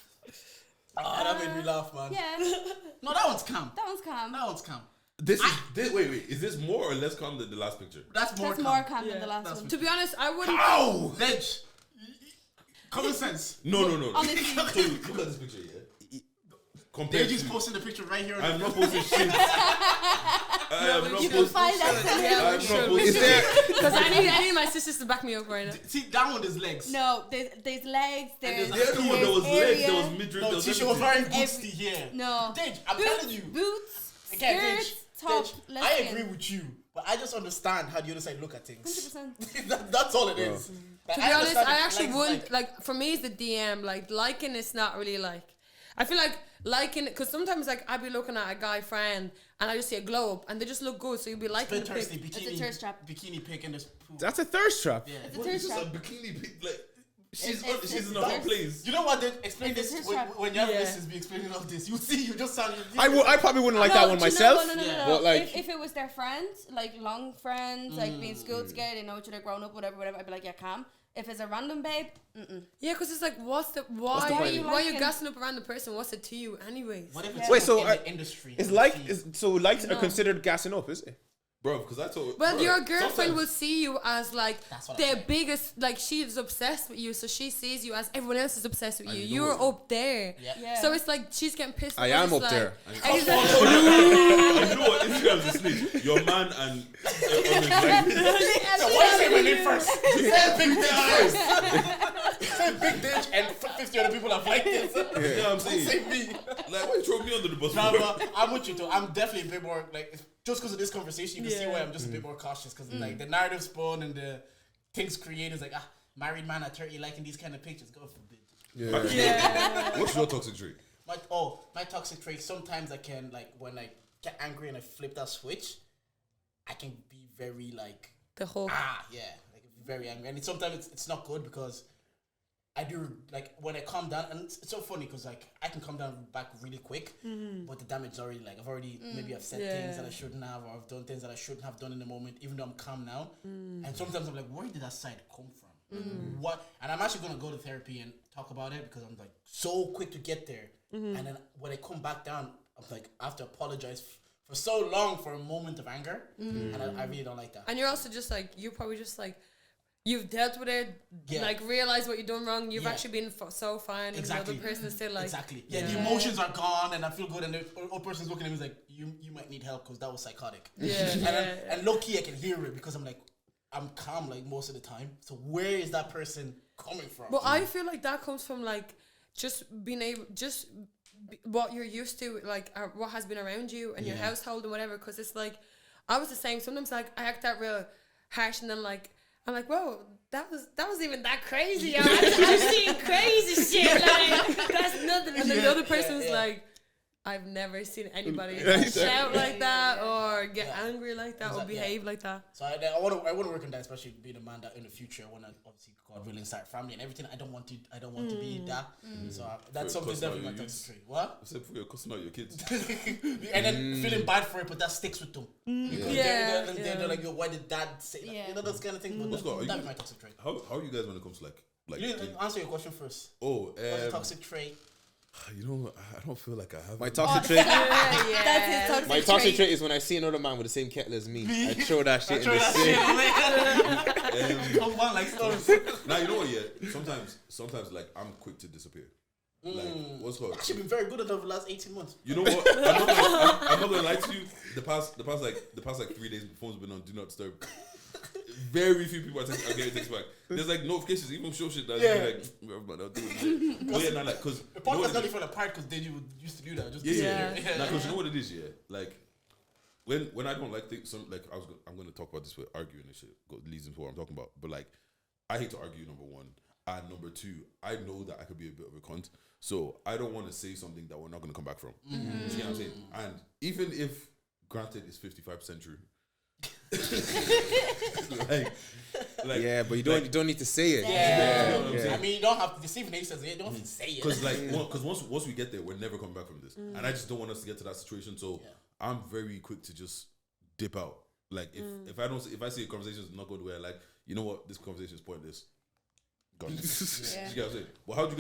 Oh, that made me laugh, man. Yeah, No, that one's calm. that one's calm. That one's calm. Wait. Is this more or less calm than the last picture? That's more That's calm. more calm than the last That's one. To be honest, I wouldn't. Ow! Ledge. Common sense. No. Honestly. Tolu, look at this picture, yeah? Compared Deji's to... posting the picture right here. I'm not posting shit. I am not You can posting find that. Yeah, I'm we not should. posting Is there? Because I need my sisters to back me up right now. See, that one is legs. No, there's legs. There's The other one, there was legs, area. there was midriff, No, there was she was everything. wearing boots to here. No. Dej, I'm Boots, telling you. Boots, Again, skirts, Dej, top, Dej, I lesbian. agree with you, but I just understand how the other side look at things. 100%. That's all it is. Like, To be honest, understand I the actually legs, wouldn't like. For me, it's the DM. Like liking, it's not really like. I feel like liking, because sometimes like I'd be looking at a guy friend and I just see a glow up and they just look good, so you'd be liking Bit the thirsty, pic. It's a thirst trap. bikini pic and this poop. That's a thirst trap. Yeah. It's a What thirst is this, a trap. bikini pic? Like, she's It's in a hot place. You know what? They explain It's a this thirst trap. when you have Yeah. listeners be explaining all this. You see, you just sound. I probably wouldn't like that one do you myself. know- no. Yeah. But like, if it was their friends, like long friends, like being school together, they know each other, grown up, whatever, I'd be like, yeah, calm. If it's a random babe, Yeah, because it's like, why the why point? are you Liking- gassing up around the person? What's it to you, anyways? What if it's Wait, so in are- the industry? it's like, See. so likes are No. considered gassing up, is it? Bro, because I told... Well, bro, your girlfriend sometimes- will see you as like That's what I'm the saying. biggest, like she's obsessed with you, so she sees you as everyone else is obsessed with And you. you know You're it. up there. Yeah. Yeah. So it's like she's getting pissed. I because am it's up there. like- Exactly. And you know what? Instagram's a snitch. Your man and... So why you say my name first? Say Big Ditch first. Say Big Ditch and 50 other people have liked it. You know what I'm Don't saying? say me. Like, why you throw me under the bus? Nah, for? but I'm with you too. I'm definitely a bit more like just because of this conversation, you can see Yeah. why I'm just a bit more cautious because like the narrative spawn and the things created is like married man at 30 liking these kind of pictures. God forbid. Yeah. What's your toxic trait? My toxic trait. Sometimes I can like when I get angry and I flip that switch, I can be very like The whole. like very angry, and sometimes it's not good because I do like when I calm down, and it's so funny because like I can calm down back really quick, but the damage is already like maybe I've said things that I shouldn't have, or I've done things that I shouldn't have done in the moment, even though I'm calm now. And sometimes I'm like, where did that side come from? What? And I'm actually gonna go to therapy and talk about it because I'm like so quick to get there, and then when I come back down, I'm like I have to apologize for so long for a moment of anger, and I really don't like that. And you're also just like, you're probably just like, you've dealt with it, Yeah. like realized what you've done wrong. You've Yeah. actually been so fine, Exactly. and the other person is still like, Exactly. Yeah, the emotions are gone, and I feel good. And the other person's looking at me like, "You might need help because that was psychotic." Yeah, and low key, I can hear it because I'm like, I'm calm like most of the time. So where is that person coming from? But I feel like that comes from like just being able, what you're used to, like what has been around you and your household and whatever. Because it's like, I was the same. Sometimes like I act out real harsh, and then like I'm like, whoa, that was even that crazy. I've seen crazy shit. Like that's nothing. And then the other person's like, I've never seen anybody shout like that or get angry like that or behave like that. So I want to work on that, especially being a man that in the future I want to obviously God willing start family and everything. I don't want to be that. So that's something definitely my toxic trait. What? Except for you're cussing out your kids. And then feeling bad for it, but that sticks with them. Because they're like, yo, why did dad say that? Yeah. You know, those kind of things. But What's going on? that'd be my toxic trait. How are you guys when it comes to like You didn't answer your question first. oh What's a toxic trait? You know, I don't feel like I have My it. toxic trait. That's his toxic My toxic trait. trait is when I see another man with the same kettle as me, I throw that shit in Throw the that sink. shit away. Come on, like stones. Now you know what? Yeah, sometimes like I'm quick to disappear. Like what's called? Actually, been very good at over the last 18 months. You know what? I'm not gonna lie to you. The past 3 days, my phone's been on do not disturb. Very few people are getting text back. There's like notifications, even show shit that's like, but I'll do it. Oh yeah, not like because The podcast not even apart because they used to do that. Just yeah. Nah, because you know what it is, yeah. Like when I don't like things, I'm gonna talk about this with arguing and shit. Leads into what I'm talking about. But like, I hate to argue. Number one, and number two, I know that I could be a bit of a cunt, so I don't want to say something that we're not gonna come back from. You know what I'm saying? And even if, granted, it's 55% true. like Yeah, but you don't need to say it. Yeah. You know what I'm saying? I mean, you don't have to deceive an says it. You don't have to say it. Because once we get there, we're never coming back from this, and I just don't want us to get to that situation. So I'm very quick to just dip out. Like if I see a conversation is not going the way I like, you know what, this conversation is pointless. Gone. You get what I'm saying? Well, how do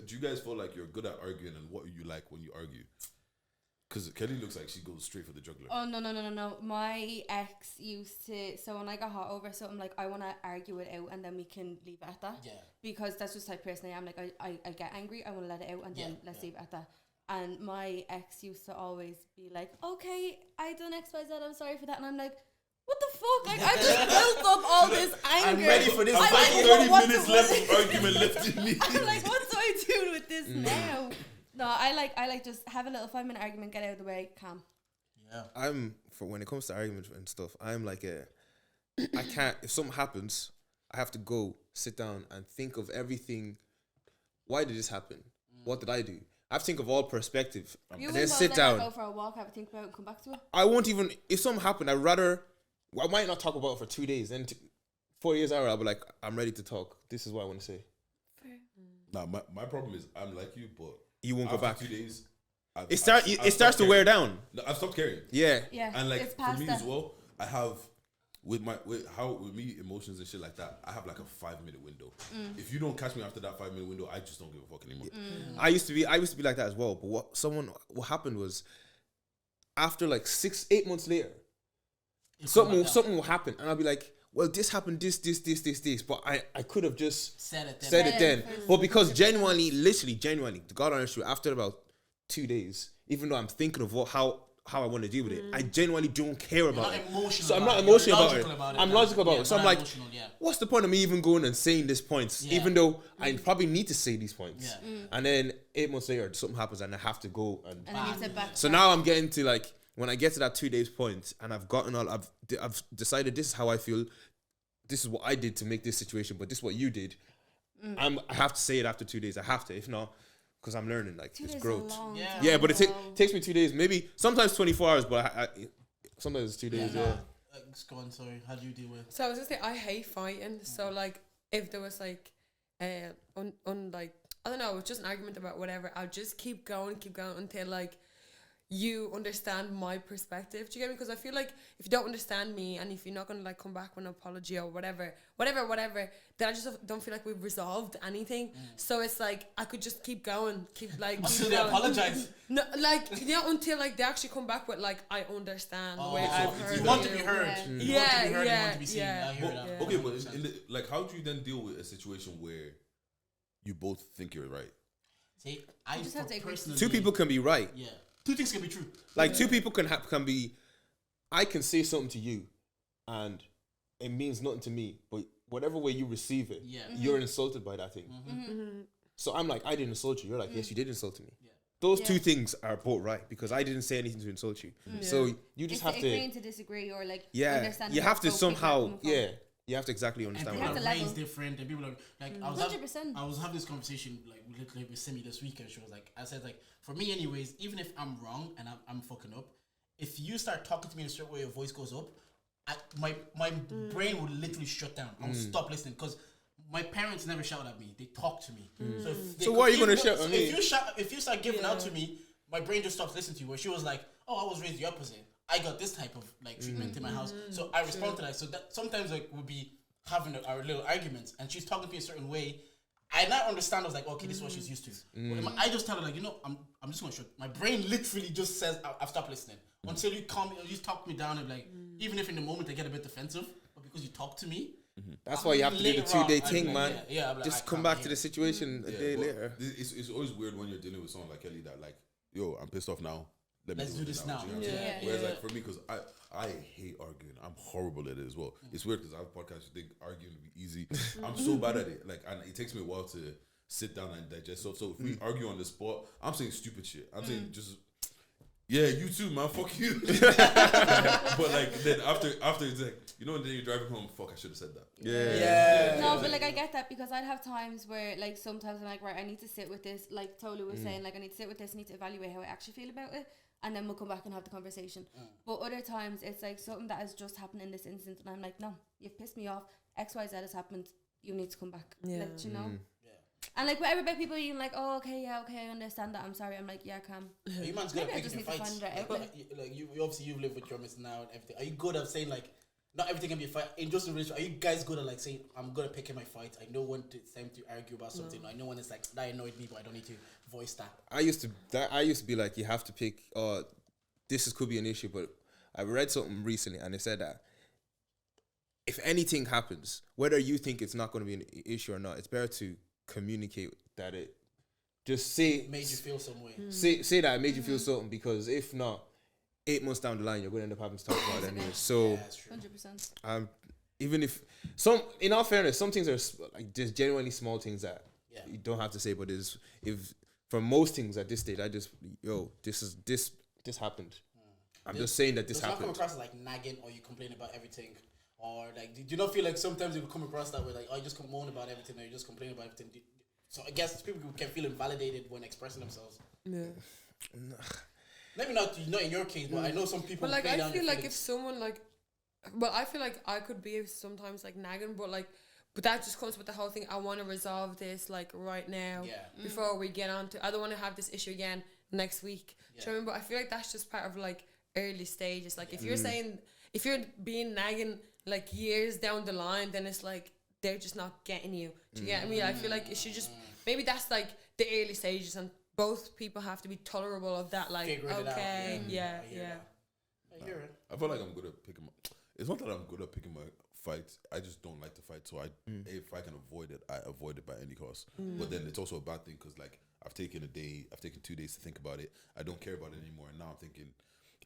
you guys feel like you're good at arguing, and what you like when you argue? Because Kelly looks like she goes straight for the jugular. Oh no! My ex used to. So when I got hot over something, like I want to argue it out, and then we can leave it at that. Yeah. Because that's just how personally I am. Like I get angry, I want to let it out, and then let's leave it at that. And my ex used to always be like, "Okay, I done X, Y, Z. I'm sorry for that," and I'm like, "What the fuck? Like I just built up all this anger. I'm ready for this. I'm Like, like, 30 minutes left of argument left in me. I'm like, what do I do with this now?" No, I like just have a little 5-minute argument, get out of the way, calm. Yeah. For when it comes to arguments and stuff, I'm like I can't, if something happens, I have to go sit down and think of everything. Why did this happen? What did I do? I have to think of all perspective. You And wouldn't then sit down. Go for a walk, have a think about it, and come back to it. I won't even, if something happened, I might not talk about it for 2 days. Then 4 years out, I'll be like, I'm ready to talk. This is what I want to say. Nah, my problem is I'm like you, but You won't go back. 2 days, It starts to wear down. No, I've stopped caring. Yeah. Yeah, And like it's for past me that. as well, I have with me emotions and shit like that, I have like a 5-minute window. If you don't catch me after that 5-minute window, I just don't give a fuck anymore. I used to be like that as well. But what happened was, after like 8 months later, something will happen, and I'll be like, well, this happened, this. But I could have just Said it then. But because genuinely, the God honest truth, after about 2 days, even though I'm thinking of how I want to deal with it, I genuinely don't care about it. Emotional. So I'm not about it. emotional You're about it. logical about it. I'm logical about Yeah, it. So I'm not like, emotional, yeah. what's the point of me even going and saying these points, Yeah. even though I probably need to say these points? Yeah. And then 8 months later, something happens and I have to go and. And then you sit back. So now I'm getting to like, when I get to that 2 days point and I've decided this is how I feel, this is what I did to make this situation, but this is what you did. I have to say it after 2 days. I have to, if not, because I'm learning, like, 2 it's days growth. is a long Yeah. time, Yeah, but it though. takes me 2 days, maybe sometimes 24 hours, but sometimes it's 2 days. Yeah, Yeah. no. Just go on, sorry. How do you deal with? So I was gonna say I hate fighting. So like if there was like like I don't know, just an argument about whatever, I'll just keep going until like you understand my perspective. Do you get me? Because I feel like if you don't understand me and if you're not gonna like come back with an apology or whatever, then I just don't feel like we've resolved anything. So it's like I could just keep going, keep Until keep they going. apologize. No, like until like they actually come back with like I understand the way so I've heard you want to you. be heard. Yeah. You want to be Yeah, heard. You yeah, want to be seen. yeah. I hear But, that. okay, but like, how do you then deal with a situation where you both think you're right? See, I just have to agree. personally, Two people can be right. Yeah. Two things can be true. Like, two people can be, I can say something to you and it means nothing to me, but whatever way you receive it, Yeah. you're insulted by that thing. So I'm like, I didn't insult you. You're like, yes, you did insult me. Yeah. Those two things are both right because I didn't say anything to insult you. So you just It's have to, agreeing to disagree or like yeah, understand. you where have to both people are somehow, coming from. yeah, you have to exactly And understand people what have are to raised level. different, and people are like, I 100%. was having this conversation like literally with Simi this weekend. She was like, I said like, for me anyways, even if I'm wrong and I'm fucking up, if you start talking to me in a certain way, your voice goes up, my brain would literally shut down. I would stop listening because my parents never shout at me; they talk to me. So, So why are you gonna shout at me? If you start giving out to me, my brain just stops listening to you. Where she was like, "Oh, I was raised the opposite. I got this type of like treatment in my house, so I respond to that." So that sometimes like we'll be having our little arguments, and she's talking to me a certain way, I now understand. I was like, okay, this is what she's used to. But I just tell her, like, you know, I'm just gonna shoot. My brain literally just says, I've stopped listening until you come, you talk me down, and like, even if in the moment I get a bit defensive, but because you talk to me. That's why you have to do the 2-day thing, like, man. like, just come back to the situation a day later. It's always weird when you're dealing with someone like Kelly that like, yo, I'm pissed off now. Let's do this now. You know what I'm saying? Whereas like for me, because I hate arguing. I'm horrible at it as well. It's weird because I have a podcast. You think arguing would be easy. I'm so bad at it. Like, and it takes me a while to sit down and digest. So if we argue on the spot, I'm saying stupid shit. I'm saying just. Yeah, you too, man. Fuck you. But like then after it's like, you know, and then you're driving home. Fuck, I should have said that. Yeah. No, but like I get that because I'd have times where like sometimes I'm like, right, I need to sit with this. Like Tolu was saying, like I need to sit with this. I need to evaluate how I actually feel about it, and then we'll come back and have the conversation. But other times it's like something that has just happened in this instance, and I'm like, no, you've pissed me off. XYZ has happened. You need to come back. Let you know. And like with everybody, people being like, "Oh, okay, I understand that. I'm sorry." I'm like, "Yeah, calm." You man's good Maybe at I just picking need to fights. find it out. Like you obviously you've lived with your miss now and everything. Are you good at saying like, not everything can be a fight? In just a relationship, are you guys good at like saying, "I'm good at picking my fights. I know when it's time to argue about something. I know when it's like that annoyed me, but I don't need to voice that." I used to be like, you have to pick. Could be an issue, but I read something recently and it said that if anything happens, whether you think it's not going to be an issue or not, it's better to communicate that it just say made you feel some way. Say that it made you feel something, because if not, 8 months down the line you're going to end up having to talk about it anyway. So 100%. even if in all fairness, some things are like just genuinely small things that you don't have to say, but if for most things at this stage, I just this happened. I'm just saying that this happened. Does not come across as like nagging or you complain about everything? Or like, do you not feel like sometimes you come across that way, like, oh, you just moan about everything or you just complain about everything? So I guess people can feel invalidated when expressing themselves. Yeah. Maybe not in your case, but I know some people. But like, play I down feel your like feelings. if someone like, well, I feel like I could be sometimes like nagging, but that just comes with the whole thing. I want to resolve this like right now before we get on to. I don't want to have this issue again next week. Do you remember? I feel like that's just part of like early stages. Like if you're saying, if you're being nagging like years down the line, then it's like they're just not getting you. Do you get what I mean? I feel like it should just, maybe that's like the early stages, and both people have to be tolerable of that. Like, okay, yeah. I hear it. I feel like I'm good at picking my. It's not that I'm good at picking my fights. I just don't like to fight. So if I can avoid it, I avoid it by any cost. But then it's also a bad thing because like I've taken 2 days to think about it. I don't care about it anymore. And now I'm thinking,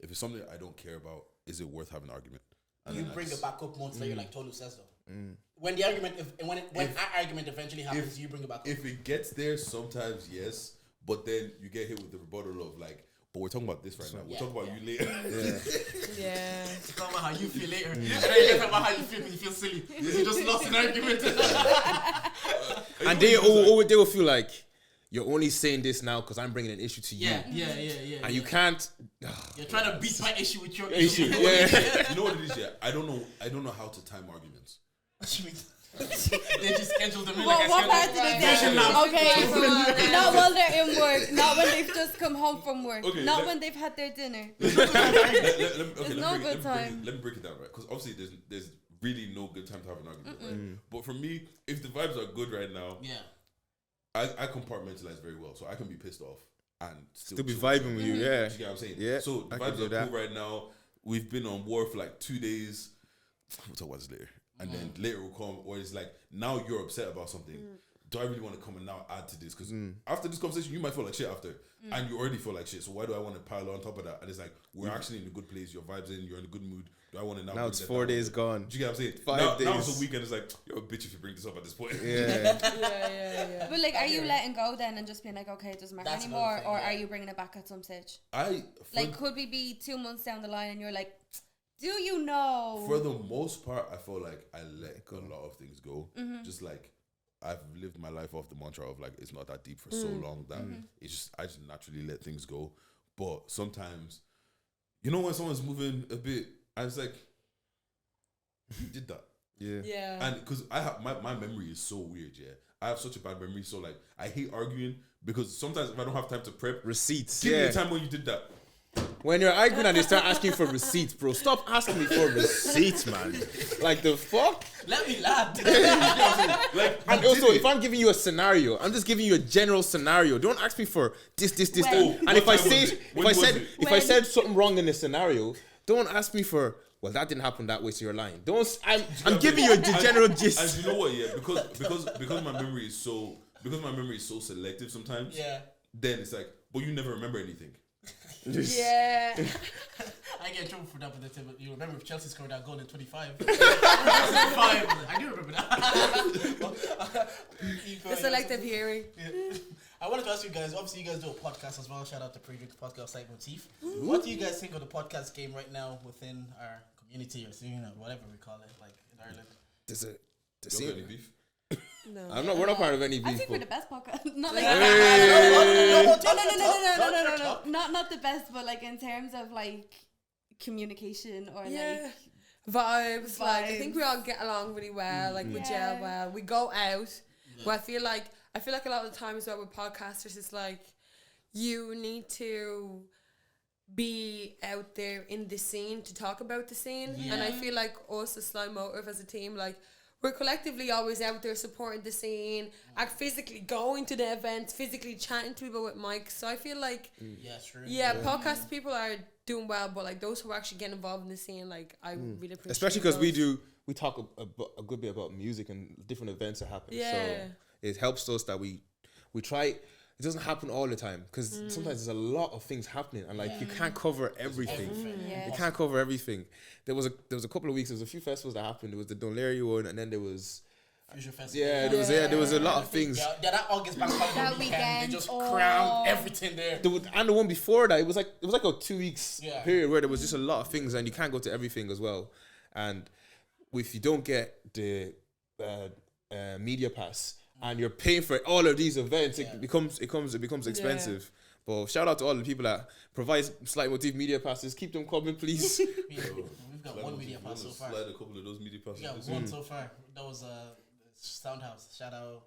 if it's something I don't care about, is it worth having an argument? And you bring it back up months later, like Tolu says though. When the argument, when an argument eventually happens, you bring it back up. If it gets there, sometimes yes, but then you get hit with the rebuttal of like, but we're talking about this right now. We're talking about you later. Yeah. It's not about how you feel later. And then you talk about how you feel when you feel silly. You just lost an argument. And they will feel like you're only saying this now because I'm bringing an issue to you. Yeah. And you can't. You're trying to beat my issue with your issue. issue. You know what it is? Yeah, I don't know how to time arguments. They just scheduled them in What part of the day? Okay, not while they're in work, not when they've just come home from work, not when they've had their dinner. There's no good time. Let me break it down, right? Because obviously there's really no good time to have an argument, right? But for me, if the vibes are good right now, I compartmentalize very well, so I can be pissed off and still be vibing with you. Yeah, you get what I'm saying? Yeah. So the vibes are cool right now. We've been on war for like 2 days. We'll talk about this later. And then later will come, or it's like, now you're upset about something. Do I really want to come and now add to this? Because after this conversation, you might feel like shit after. And you already feel like shit. So why do I want to pile on top of that? And it's like, we're actually in a good place. Your vibe's in. You're in a good mood. Do I want to now? Now it's 4 days gone. Do you get what I'm saying? 5 days. Now it's a weekend. It's like, you're a bitch if you bring this up at this point. Yeah. But like, are you letting go then and just being like, okay, it doesn't matter anymore, or are you bringing it back at some stage? Like, could we be 2 months down the line and you're like, do you know? For the most part, I feel like I let a lot of things go. Just like I've lived my life off the mantra of like it's not that deep for so long that it's just I just naturally let things go. But sometimes, you know, when someone's moving a bit, I was like, you did that. Yeah. And because I have my memory is so weird. Yeah, I have such a bad memory. So like I hate arguing because sometimes if I don't have time to prep receipts, give me a time when you did that. when you're arguing and they start asking for receipts, bro, stop asking me for receipts, man. Like the fuck. Let me laugh. Like, and also, if I'm giving you a scenario, I'm just giving you a general scenario. Don't ask me for this, When? and if I When? said something wrong in the scenario, don't ask me for. Well, that didn't happen that way, so you're lying. I'm giving you a general gist. And you know what? Yeah, because my memory is so selective sometimes. Yeah. Then it's like, but you never remember anything. Yeah. I get in trouble for that, but you remember if Chelsea scored that goal in 25? 25. I do remember that. The selective hearing. Yeah. I wanted to ask you guys, obviously you guys do a podcast as well. Shout out to Pre-Drink Podcast like Motif. What do you guys think of the podcast game right now within our community or scene or whatever we call it, like in Ireland? There's You don't got any beef? No. we're not part of any I beef. think we're the best podcast. Not like No. not the best, but like in terms of like communication or Yeah. like Vibes. Like I think we all get along really well. Like we Yeah. gel well. We go out. But I feel like a lot of the times with podcasters, it's like you need to be out there in the scene to talk about the scene. And I feel like us as Sly Motive as a team, like we're collectively always out there supporting the scene, physically going to the events, physically chatting to people with mics. So I feel like Yeah, true. podcast people are doing well, but like those who actually get involved in the scene, like I really appreciate. Especially because those. we talk a good bit about music and different events that happen. Yeah. So it helps us that we try. It doesn't happen all the time because sometimes there's a lot of things happening and like you can't cover everything. Yeah. You can't cover everything. There was a couple of weeks. There was a few festivals that happened. There was the Dunleary one, and then there was Future Festival. there was a lot of things. Yeah, that August bank holiday That weekend, weekend, they just oh. crammed everything there. And the one before that, it was like a 2 weeks Yeah. period where there was just a lot of things, and you can't go to everything as well. And if you don't get the media pass and you're paying for all of these events, it becomes expensive. But shout out to all the people that provide Slight Motif media passes. Keep them coming, please. We've got one media pass so far. Slide a couple of those media passes. We got one so far. That was Soundhouse. Shout out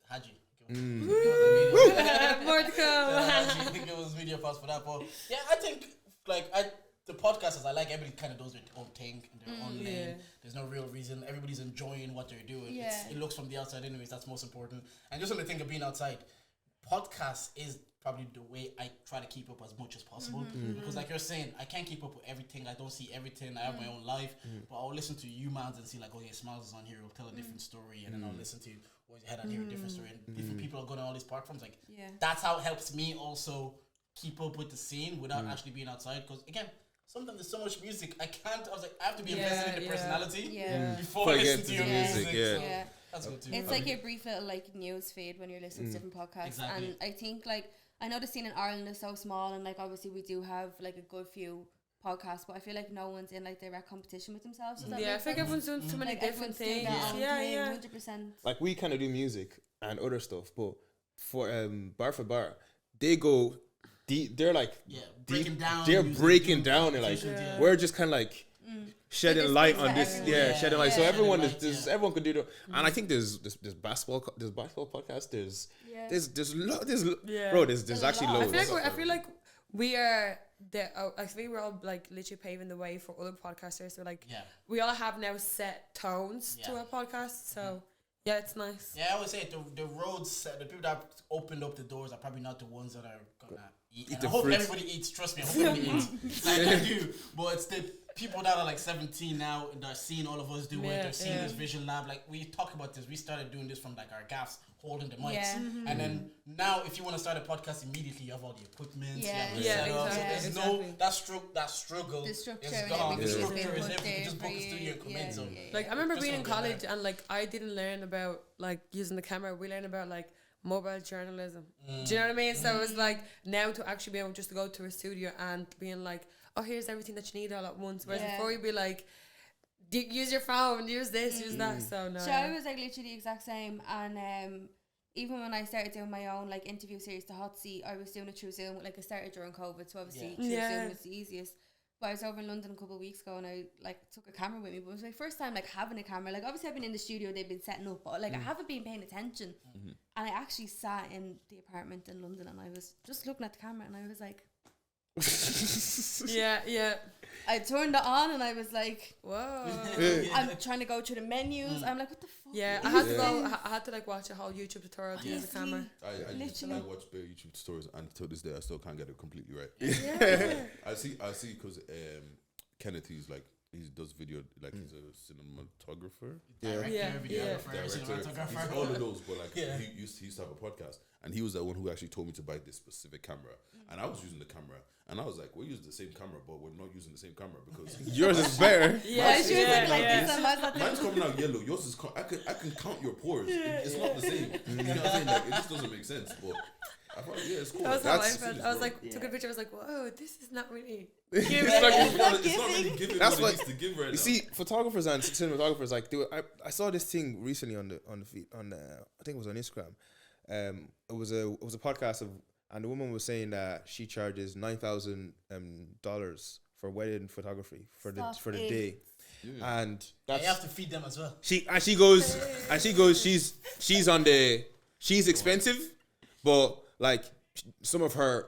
Haji. More to come. I think it was media pass for that. But yeah, I think the podcasters, I like everybody kind of does their own thing in their own lane. There's no real reason. Everybody's enjoying what they're doing. Yeah. It looks from the outside anyways. That's most important. And just on the thing of being outside, podcast is probably the way I try to keep up as much as possible. Because like you're saying, I can't keep up with everything. I don't see everything. I have my own life. But I'll listen to you, man, and see like, okay, Smiles is on here. He'll tell a different story. And then I'll listen to what's your head on here, a different story. And different people are going on all these platforms. Like, that's how it helps me also keep up with the scene without actually being outside. Because again, sometimes there's so much music. I have to be invested in the personality before I listen to your music. So that's good too. It's like your brief little like news feed when you're listening to different podcasts. Exactly. And I think like I know the scene in Ireland is so small, and like obviously we do have like a good few podcasts, but I feel like no one's in like direct competition with themselves. Does that Yeah, I make think sense? everyone's doing so many Like, different everyone's doing things. their own Yeah, thing, 100%. Like we kind of do music and other stuff, but for bar for bar, they go deep. They're like breaking down. They're music, breaking doing down. And like competitions, we're just kind of like shedding There's light space on for this. everyone. Yeah, shedding light. So Yeah. everyone Shedding light, is everyone could do that. And I think there's basketball podcast. There's bro. There's actually lot. loads. I feel like we are I think we're all like literally paving the way for other podcasters. So like we all have now set tones to our podcast. So yeah, it's nice. Yeah, I always say the roads, the people that opened up the doors are probably not the ones that are gonna eat. And the I hope fruit. everybody eats. Trust me, I hope everybody eats. Like I do, but it's the people that are like 17 now that are seeing all of us do it. They're seeing this Vision Lab. Like we talk about this. We started doing this from like our gaffs, holding the mics, and then now if you want to start a podcast immediately, you have all the equipment. Yeah. You have the setup. Exactly. So there's no that struggle. The structure is and gone. The everything is structure is put everything. there You just book for a studio you. and come in. So Like I remember just being in don't get college that. and like I didn't learn about like using the camera. We learned about like mobile journalism. Do you know what I mean? So it was like now to actually be able just to go to a studio and being like, oh, here's everything that you need all at once. Whereas before you'd be like, use your phone, use this, use that. So no. So I was like literally the exact same, and even when I started doing my own like interview series, The Hot Seat, I was doing it through Zoom. Like I started during COVID, so obviously through Zoom was the easiest. But I was over in London a couple of weeks ago and I like took a camera with me. But it was my first time like having a camera. Like obviously I've been in the studio, they've been setting up, but like I haven't been paying attention. And I actually sat in the apartment in London and I was just looking at the camera and I was like, Yeah. I turned it on and I was like, Whoa. I'm trying to go through the menus. I'm like, what the fuck? Yeah, is I had to this? go. I had to like watch a whole YouTube tutorial to use the camera. I Literally. watch bare YouTube tutorials, and to this day I still can't get it completely right. Yeah. I see because Kenneth, he does video, like he's a cinematographer, Director, videographer, director, cinematographer. he's all of those, but like Yeah. he used to have a podcast, and he was the one who actually told me to buy this specific camera, and I was using the camera, and I was like, we're using the same camera, but we're not using the same camera because Yours is better. Yeah, she was like this and mine's not mine's this. coming out yellow. Yours is I can count your pores. It's not the same. You know what I'm saying? Like it just doesn't make sense. But I thought, yeah, it's cool. That was how I That's felt. I was like, took a picture. I was like, whoa, this is not really. it's not really giving That's what what- it needs to give right now. You see, photographers and cinematographers, like I saw this thing recently on the feed I think it was on Instagram. It was a podcast and the woman was saying that she charges $9,000 for wedding photography for the day, and You have to feed them as well. she goes she's expensive, but like some of her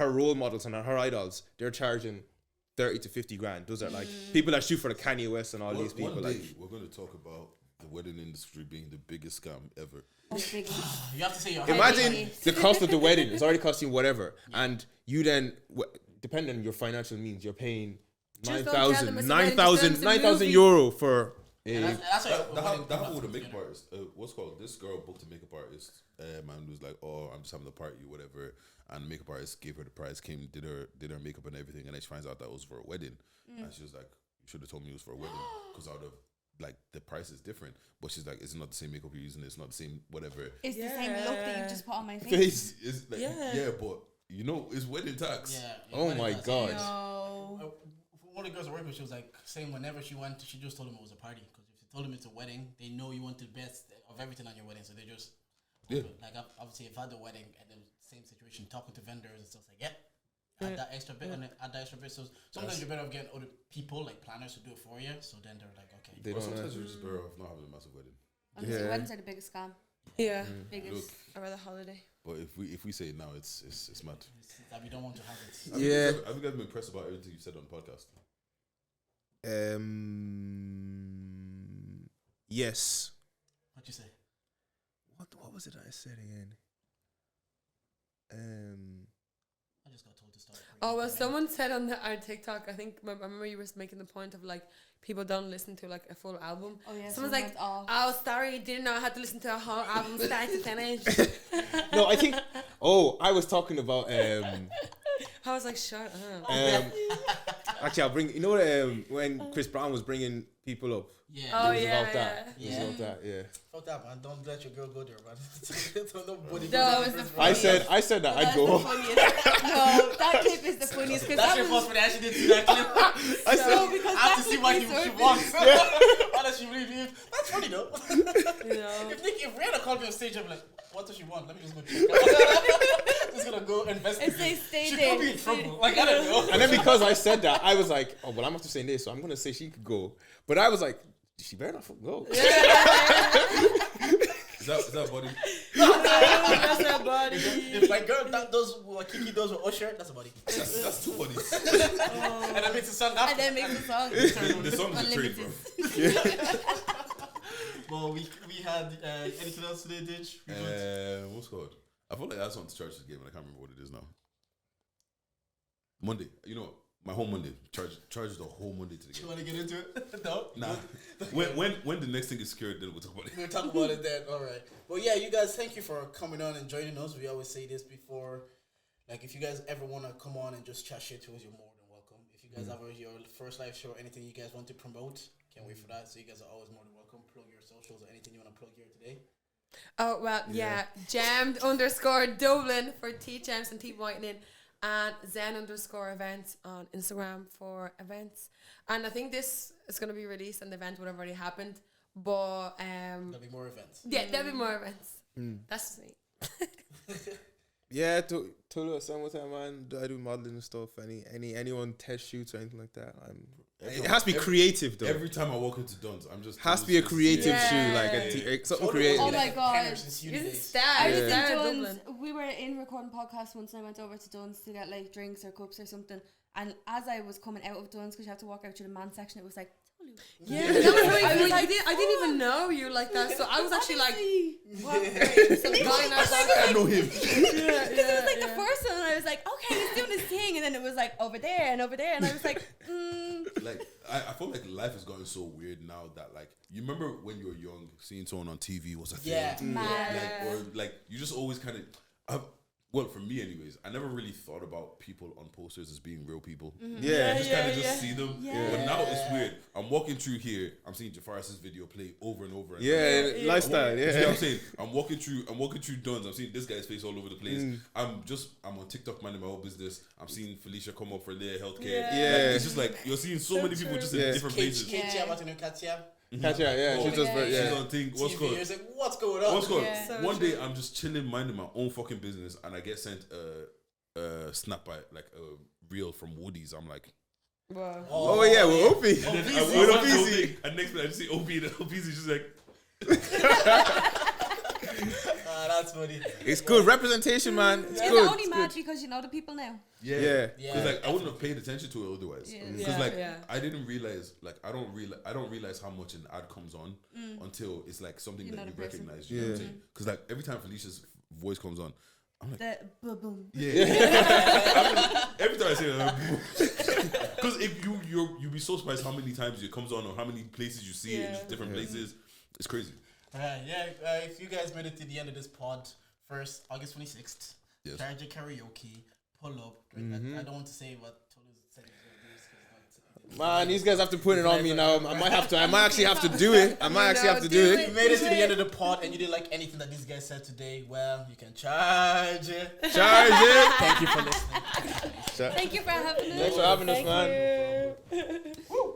role models and her idols, they're charging 30 to 50 grand. Those are like people that shoot for the Kanye West and all these people. One Like day we're going to talk about the wedding industry being the biggest scam ever. You have to say your imagine the cost of the wedding is already costing whatever, and you then depending on your financial means, you're paying Just don't tell them it's a wedding, just tell them it's a 9,000 movie. euro for And that's why That happened with a makeup artist. What's called? This girl booked a makeup artist, and was like, "Oh, I'm just having a party, whatever." And the makeup artist gave her the price, did her makeup and everything, and then she finds out that it was for a wedding, and she was like, "You should have told me it was for a wedding, because out of like the price is different." But she's like, "It's not the same makeup you're using. It's not the same whatever." It's the same look that you just put on my face. face. It's like, Yeah. but you know, it's wedding tax. Yeah. Oh my God. No. One of the girls I work with, she was like saying whenever she went, she just told him it was a party, because if you told them it's a wedding, they know you want the best of everything on your wedding, so they just like obviously if I had the wedding and the same situation, talking to vendors and stuff like add that extra bit and add that extra bit. So sometimes you're better off getting other people like planners to do it for you. So then they're like, okay, They Or don't sometimes know. you're just better off not having a massive wedding. Honestly, Yeah. weddings are the biggest scam. Yeah. Biggest. Look, I'd rather holiday. but if we say it now, it's mad. that we don't want to have it. Have you guys been impressed about everything you said on the podcast? Yes. What you say? What was it I said again? I just got told to start. Oh well, someone said on our TikTok. I think I remember you were making the point of like people don't listen to like a full album. Oh yeah. Someone's someone like, went off. "Oh, sorry, didn't know I had to listen to a whole album start to finish." No, I think. Oh, I was talking about. I was like, "Shut up." Actually, I'll bring. You know when Chris Brown was bringing people up. Yeah. Oh, It was yeah, about that. yeah. It was about that. Yeah. Fuck that, man. Don't let your girl go there, man. Nobody No, goes it's there. the I said that I'd That's go. the funniest. No, that clip is the funniest because That's that your was fault for that. I actually didn't see that clip. I said. no, because I have that to see clip what is she so wants. Why does she really do it? That's funny though. No. If Rihanna called me on stage, I'd be like, what does she want? Let me just go check. Just gonna go investigate. If they stay She there. could be in trouble. Like I don't know. And then because I said that, I was like, oh, well, I'm after saying this, so I'm gonna say she could go. But I was like, she better not fucking go. Is that body? That's her body. If my girl that does what Kiki does with Usher, that's a body. That's two bodies. And then makes a song after. and then makes the song. The song is a trade, bro. Unlimited. Well, we had anything else today, Ditch? What's it called? I feel like I had something to charge this game, and I can't remember what it is now. Monday, you know, my whole Monday charge the whole Monday to the You game. want to get into it? No. Nah, when the next thing is secured, then we'll talk about it. We'll talk about it then. All right. Well, yeah, you guys, thank you for coming on and joining us. We always say this before. Like, if you guys ever want to come on and just chat shit to us, you're more than welcome. If you guys have your first live show, anything you guys want to promote, can't wait for that. So you guys are always more than welcome. Plug your socials or anything you want to plug here today. Oh well, yeah. Jammed_Dublin for teeth jams and teeth whitening, and Zen_events on Instagram for events. And I think this is gonna be released, and the event would have already happened. But There'll be more events. yeah, there'll be more events. That's me. Yeah, Tolu, same with that, man. I do modeling and stuff. Anyone test shoots or anything like that, It has to be creative though. Every time I walk into Duns, I'm just has to be a creative shoe, like something creative. Oh my god! It's I was in Star Dunn's. Dublin. We were in recording podcast once, and I went over to Dunn's to get like drinks or cups or something. And as I was coming out of Dunn's, because you have to walk out through the man section, it was like, Tolu. Yeah, I didn't even know you like that. So I was actually like, what? Some guy in our I know him. Because it was like the first one, and I was like, okay, he's doing his thing, and then it was like over there, and I was like, Like I feel like life has gotten so weird now that like you remember when you were young, seeing someone on TV was a thing. man. Or like you just always kind of. Well, for me, anyways, I never really thought about people on posters as being real people. Yeah, I just kind of just see them. Yeah. But now it's weird. I'm walking through here. I'm seeing Jafaris' video play over and over. And Lifestyle. You see what Yeah, I'm saying? I'm walking through Duns. I'm seeing this guy's face all over the place. I'm on TikTok minding my own business. I'm seeing Felicia come up for their healthcare. Yeah. Like, it's just like you're seeing so many people just in different places. Katia, Oh, she's just she's on thing. What's TV, called? you're like, what's going on? What's called? Yeah. So One true. day I'm just chilling, minding my own fucking business, and I get sent a snap by like a reel from Woody's. I'm like, wow. Oh yeah, well, Opie. and then I Opie. watch the whole thing, and next minute I just see Opie, and Opie's just like, That's funny. It's good representation, man. It's It's good. only It's mad good. because you know the people now. Yeah. Because like I wouldn't have paid attention to it otherwise. Yeah. Because like Yeah. I didn't realize, like I don't realize how much an ad comes on until it's like something You're that not you a person. recognize. You know what I'm saying? Because like every time Felicia's voice comes on, I'm like, The boom. yeah. Every time I say that, because if you'll be so surprised how many times it comes on or how many places you see it in just different places. It's crazy. If you guys made it to the end of this pod, first August 26th, Yes. ITK Karaoke, pull up. I don't want to say what Tolu said he was going to do. Man, these guys have to put it on me now. I might actually have to do it. I might actually have to do If it. you made it to the end of the pod and you didn't like anything that these guys said today, well, you can charge it. Charge it. Thank you for listening. Thank you for having us. Thanks for having us, man. Thank you.